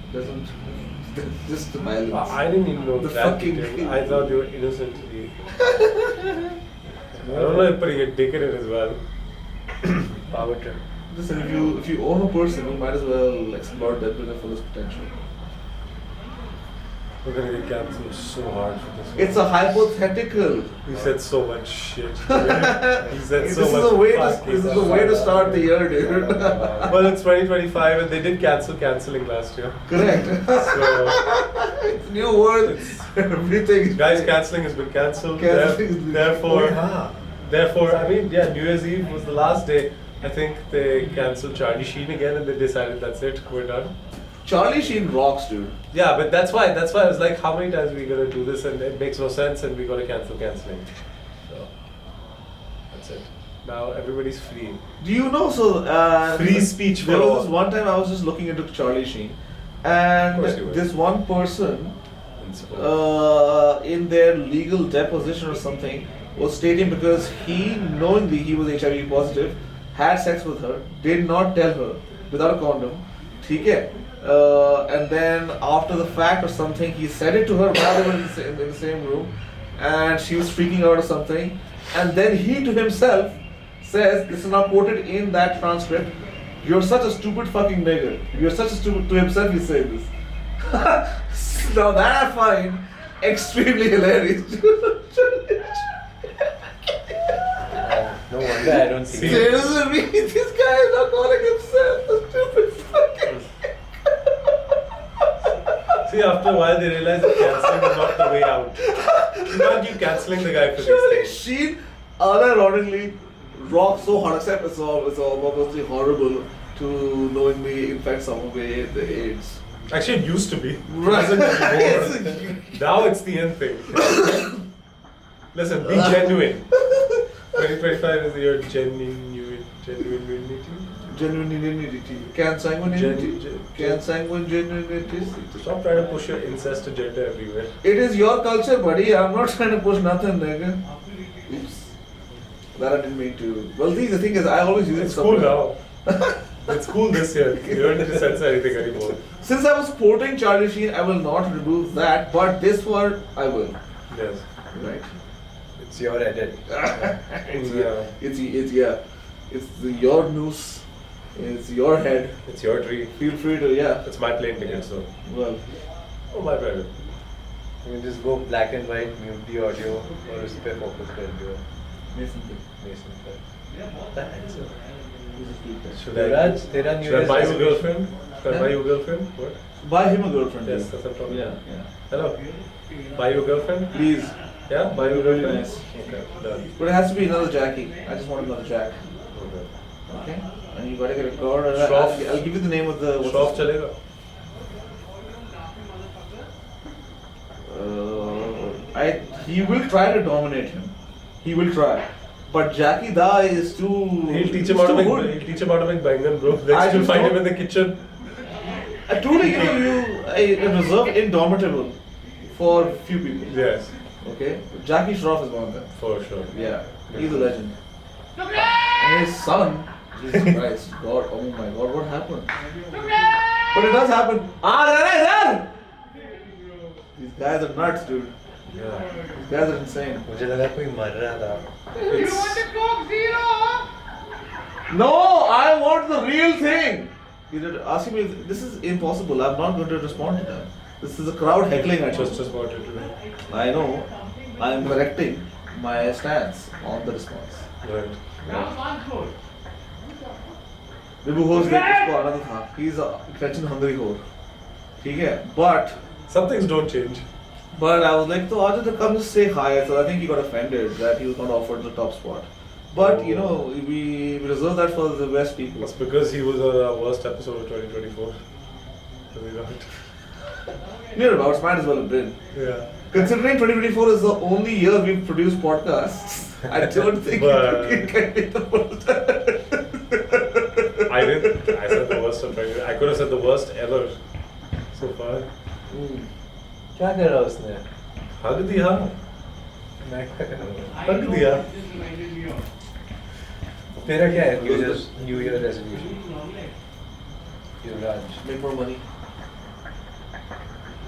It doesn't. Just the violence. I didn't even know The that fucking detail. thing. I thought you were innocently. I don't know if putting a dick in it as well. Power trip. Listen, if you own a person, you might as well explore them to their fullest potential. We're gonna get cancelled so hard for this one. It's a hypothetical. He said so much shit. He said This so is much the way fucking this is the way to start the year, dude. Well, it's 2025 and they did cancel cancelling last year. Correct. So, It's new world. Everything. guys, cancelling has been cancelled. Cancelling has been- Therefore, Yeah. therefore, I mean, yeah, New Year's Eve was the last day. I think they cancelled Charlie Sheen again and they decided that's it, we're done. Charlie Sheen rocks, dude. Yeah, but that's why I was like, how many times are we gonna do this and it makes no sense and we gotta cancel cancelling. So that's it. Now everybody's free. Do you know so? Free speech for There was all. this one time I was just looking into Charlie Sheen, Of and course you were. this one person In in their legal deposition or something was stating because he knowingly he was HIV positive, had sex with her, did not tell her without a condom, ठीक है? And then after the fact or something, he said it to her while they were in the same room, and she was freaking out or something, and then he to himself says, this is now quoted in that transcript, "You're such a stupid fucking nigger. You're such a stupid," to himself he said this. Now that I find extremely hilarious. No wonder I don't see it. Seriously, this guy is not calling himself a stupid fucking. See, after a while they realize that cancelling is not the way out. You can't keep cancelling the guy for Charlie these things. Sheen, unironically, rocks so hard, except it's all obviously horrible to knowingly infect someone with the AIDS. Actually, it used to be. It Right. doesn't anymore. Now it's the end thing. Listen, be genuine. 2025 is the year of genuinity. Genuinity. Can sanguinity. Gen- Can sanguinity. Stop trying to push your incest agenda everywhere. It is your culture, buddy. I'm not trying to push nothing, nigga. Oops. That I didn't mean to. Well, the thing is, I always use it. It's cool somewhere. now. It's cool this year. You don't need to censor anything anymore. Since I was quoting Charlie Sheen, I will not remove that, but this word I will. Yes. Right. It's your edit. It's your news. It's your head. It's your tree. Feel free to It's my plane ticket, so. Well, Oh, my private. You can just go black and white, mute the audio, और उस पे focus कर दियो. Mason. Mason पर. Thanks. Should Raj, तेरा New should I Year's buy you a resolution? girlfriend? Should I buy you a girlfriend? What? Buy him a girlfriend. Yes, dude. that's what I'm talking Yeah, about. yeah. Hello. Buy you a girlfriend? Please. Yeah, buy you a Really girlfriend? nice. Okay, done. But it has to be another Jackie. I just want another Jack. Okay. Okay? And you gotta get a card. And Shroff. I'll give you the name of the. what's Shroff his- chalega. He will try to dominate him. He will try. But Jackie Da is too. He'll teach him he's how to too make. good. He'll teach him how to make bangan, bro. I Next, you'll just find him don't- in the kitchen. Truly, you reserve indomitable for few people. Yes, Okay? Jackie Shroff is one of them. for sure. Yeah. He's a legend. And his son, Jesus Christ, God, oh my God, what happened? But it does happen. There! These guys are nuts, dude. Yeah. These guys are insane. मुझे लगा कोई मर रहा था. It's, No, I want the real thing. You're asking me, this is impossible. I'm not going to respond to that. This is a crowd heckling at just you. wanted to. I know. I am correcting my stance on the response. Right. विभू होश देख उसको आना तो था. He's a fetching hungry whore. ठीक है? Some things don't change. But I was like, so Ajay to come just say hi. So I think he got offended that he was not offered the top spot. But you know, we reserve that for the best people. It's because he was on our worst episode of 2024. So we got. Nearabouts might as well have been. Yeah. Considering 2024 is the only year we've produced podcasts, I don't think But- it can be the worst. I didn't. I said the worst of 20. I could have said the worst ever. So so far. क्या कर रहा उसने? Hug दिया. मैं क्या कर रहा Hug दिया. हूँ? तेरा क्या है New Year resolution? Yuvraj. Make more money.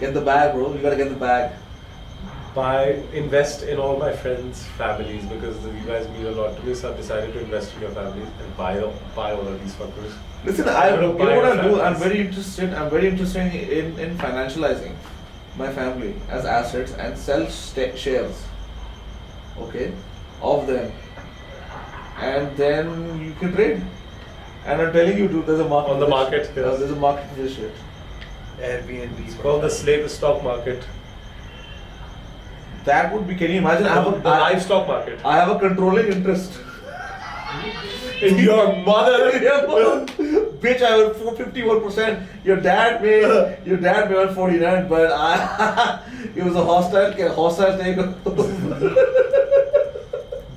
Get the bag, bro. You gotta get the bag. Invest in all my friends' families because you guys mean a lot to me. So I've decided to invest in your families and buy all of these fuckers. Listen, I'm gonna you know buy what your I'll do? I'm families. very interested in financializing my family as assets and sell shares, okay, of them, and then you can trade. And I'm telling you, dude, there's a market On the for this market, shit. yes. There's a market for this shit. Airbnb. It's called the slave stock market. That would be. Can you imagine? The livestock market. I have a controlling interest. In your mother. Bitch, I have 51%. Your dad may earn 49, but it was a hostile take.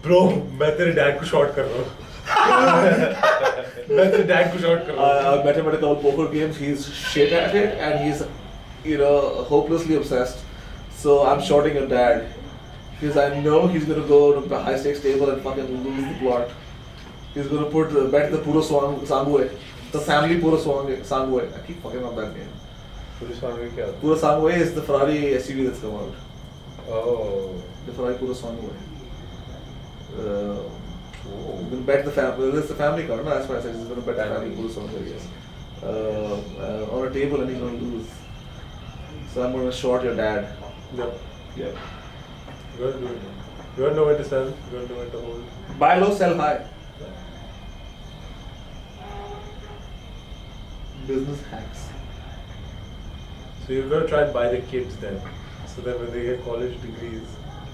Bro, मैं तेरे dad को short कर रहा हूँ. मैं तेरे dad को short कर रहा हूँ. I met him at a couple poker games. He's shit at it, and he's, hopelessly obsessed. So I'm shorting your dad because I know he's gonna go to the high stakes table and fucking lose the plot. He's gonna bet the Puro Sangwe, the family Puro Sangwe. I keep fucking up that name. Police वालों क्या होता Puro Sangwe is the Ferrari SUV that's come out. है? Oh. The Ferrari Puro Sangwe. He's gonna bet the family. This is the family car, no? That's why I said he's gonna bet the family Puro Sangwe. Yes. On a table and he's gonna lose. So I'm gonna short your dad. Yep. Yeah. You gotta do it. You gotta know when to sell. You gotta know when to hold. Buy low, sell high. Business hacks. So you've got to try and buy the kids then. So that when they get college degrees.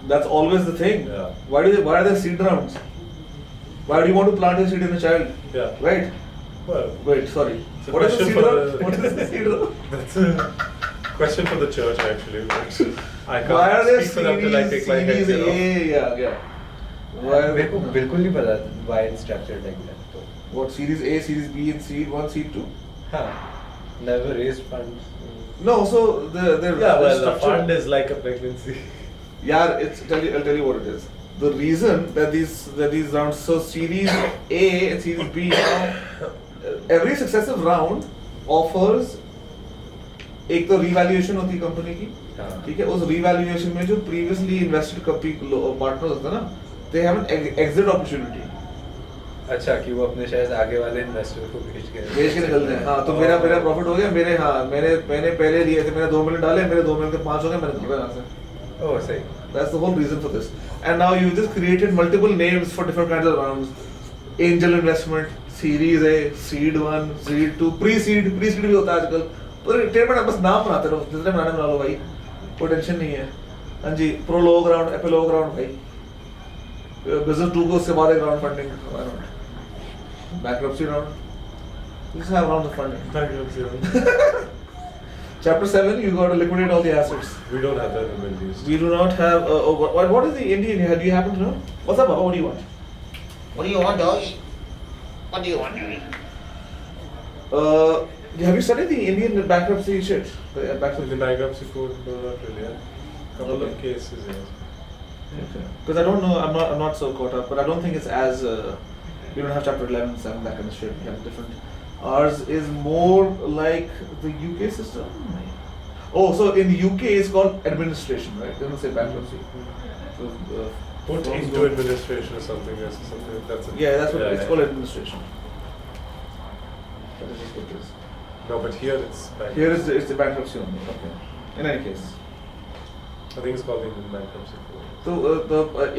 That's always the thing. Yeah. Why are there seed rounds? Why do you want to plant a seed in a child? Yeah. Right? Well, Wait, sorry. It's a What is a question seed for round? the- What is a seed round? that's a question for the church actually. But I can't Why are there speak for them till I take my series head A? off. Yeah. Why are मेरे को there, बिल्कुल नहीं पता why it's structured like that. तो what, series A, series B, and seed 1, seed 2? हाँ. Never raised funds. No, so they're Yeah, well, the structured. fund is like a pregnancy. Yeah, I'll tell you what it is. The reason that these rounds, so series A and series B now, every successive round offers एक तो revaluation होती है company की, हाँ. ठीक है, उस revaluation में जो previously invested partners होते हैं ना, they have an exit opportunity. अच्छा कि वो अपने शायद आगे वाले इन्वेस्टर को बेच के निकलते हैं. हाँ, तो मेरा प्रॉफिट हो गया, मैंने पहले लिए थे, मैंने 2 मिलियन डाले, मेरे 2 मिलियन के 5 हो गए, मैंने निकला यहाँ से. ओह सही. That's the whole reason for this. And now you just created multiple names for different kinds of rounds. Angel investment, Series A, Seed 1, Seed 2, Pre-Seed भी होता है आजकल. पूरे ट्रेड में बस नाम बनाते रहो, जितने बनाने बना लो भाई. कोई टेंशन नहीं है. हाँ जी, प्रोलॉग राउंड, एपिलॉग राउंड भाई. बिजनेस 2 को उसके बाद एक round funding. Bankruptcy round. Just have rounds of funding. Chapter 7, you got to liquidate all the assets. We don't have that in the Middle East. We do not have. What is the Indian? Do you happen to know? What's up, Baba? What do you want? What do you want, doggy? What do you want, doggy? Have you studied the Indian bankruptcy shit? The In bankruptcy. the bankruptcy code, no, not really. Yeah. Couple of cases, yeah. Because I don't know. I'm not so caught up, but I don't think it's as. We don't have chapter 11, 7, that kind of shit. We have different. Ours is more like the UK system. Oh, so in the UK it's called administration, right? It doesn't say bankruptcy. So, Put firms into don't- administration or something. That's it. Yeah, that's what it's yeah. called, administration. That is just what it is. No, but here it's bankruptcy. Here is it's the bankruptcy only. Okay. In any case, I think it's called the Indian bankruptcy code. so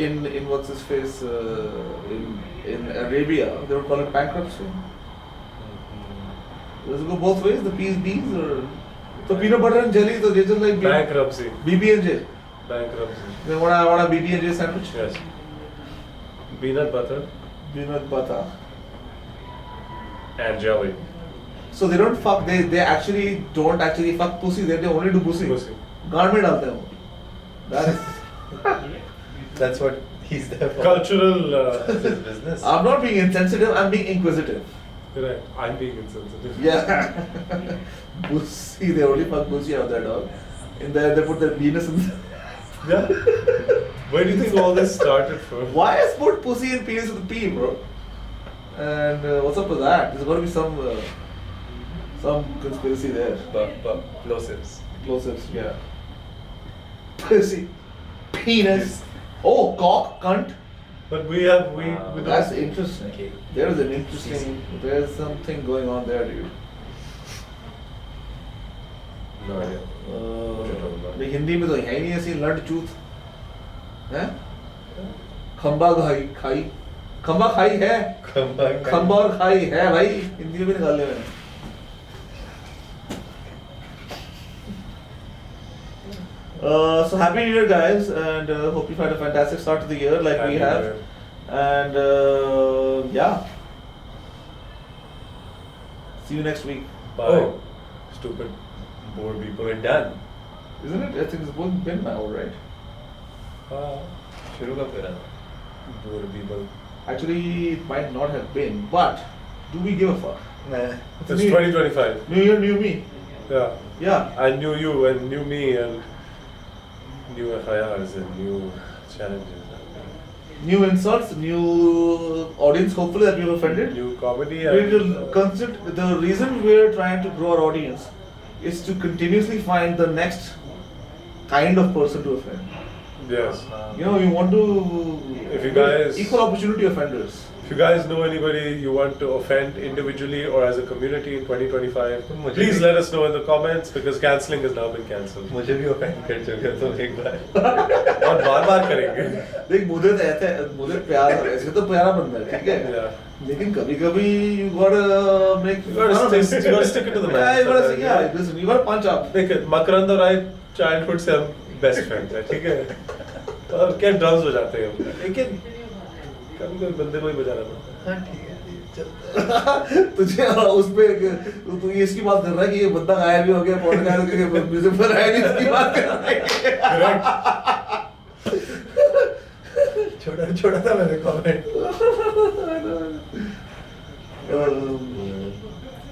in what's his face in Arabia they would call it bankruptcy. Does it go both ways? The P's, B's, or so peanut butter and jelly? So they just like Bankruptcy. BB and J. Bankruptcy. They want a BB and J sandwich. Yes. Peanut butter Peanut butter. and jelly. So they don't fuck. They actually don't actually fuck pussy. They only do pussy. Pussy. गांड में डालते हैं वो. That is. That's what he's there for. Cultural. It's his business. I'm not being insensitive. I'm being inquisitive. Right. I'm being insensitive. Yeah. Pussy, they only fuck pussy out there, dog. In there, they put their penis in. Yeah. Where do you think all this started from? Why is put pussy and penis with a P, bro? And what's up with that? There's got to be some conspiracy there. Plosives. Plosives, yeah. Pussy, penis. Oh, cock, cunt. But we don't- That's interesting. Okay. There is an interesting. There's something going on there, dude. No idea. What you're talking about. लेकिन हिंदी में तो है ही नहीं ऐसी लड़ चूत हैं खंबा खाई खाई खंबा खाई है खंबा और खाई है भाई हिंदी में भी निकाल लिया मैंने So happy New Year, guys, and hope you've had a fantastic start to the year like Happy we New have. Year. And yeah, see you next week. Bye. Oh. Stupid. Bored people are done. Isn't it? I think it's both been now, right? शुरू कब करा? Bored people. Actually, it might not have been, but do we give a fuck? Nah. It's New- 2025. New Year, new me. Yeah. Yeah. I knew you and knew me and new FIRs and new challenges. New insults, new audience, hopefully that we've offended. New comedy We and will consider the reason we're trying to grow our audience is to continuously find the next kind of person to offend. yes. You know, we want to If you guys- equal opportunity offenders. If you guys know anybody you want to offend individually or as a community in 2025, मुझे please भी- let us know in the comments because cancelling has now been cancelled. मुझे भी offend कर चुके हो तुम एक बार. और बार-बार करेंगे. देख मुझे तो ऐसे मुझे प्यार ऐसे तो प्यारा बंदा है ठीक है Yeah. लेकिन कभी कभी you gotta make You gotta stick it to the man. yeah, you gotta, yeah, listen, you gotta punch up. देख मकरंद और I childhood से हम best friends हैं, ठीक है? और क्या ड्रम्स बजाते हैं हम, लेकिन कभी कभी बंदे को ही बजाना पड़ता हाँ ठीक है चलता है. तुझे उस पे तू ये इसकी बात कर रहा है कि ये बंदा गायब भी हो गया पॉडकास्ट के म्यूजिक पर आया नहीं इसकी बात कर रहा है छोड़ा था मैंने comment.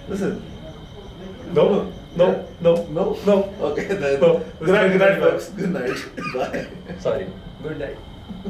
Listen. No, no, no, No? no. Okay then. No. Good night, folks. Good night. Bye. Sorry. Good night.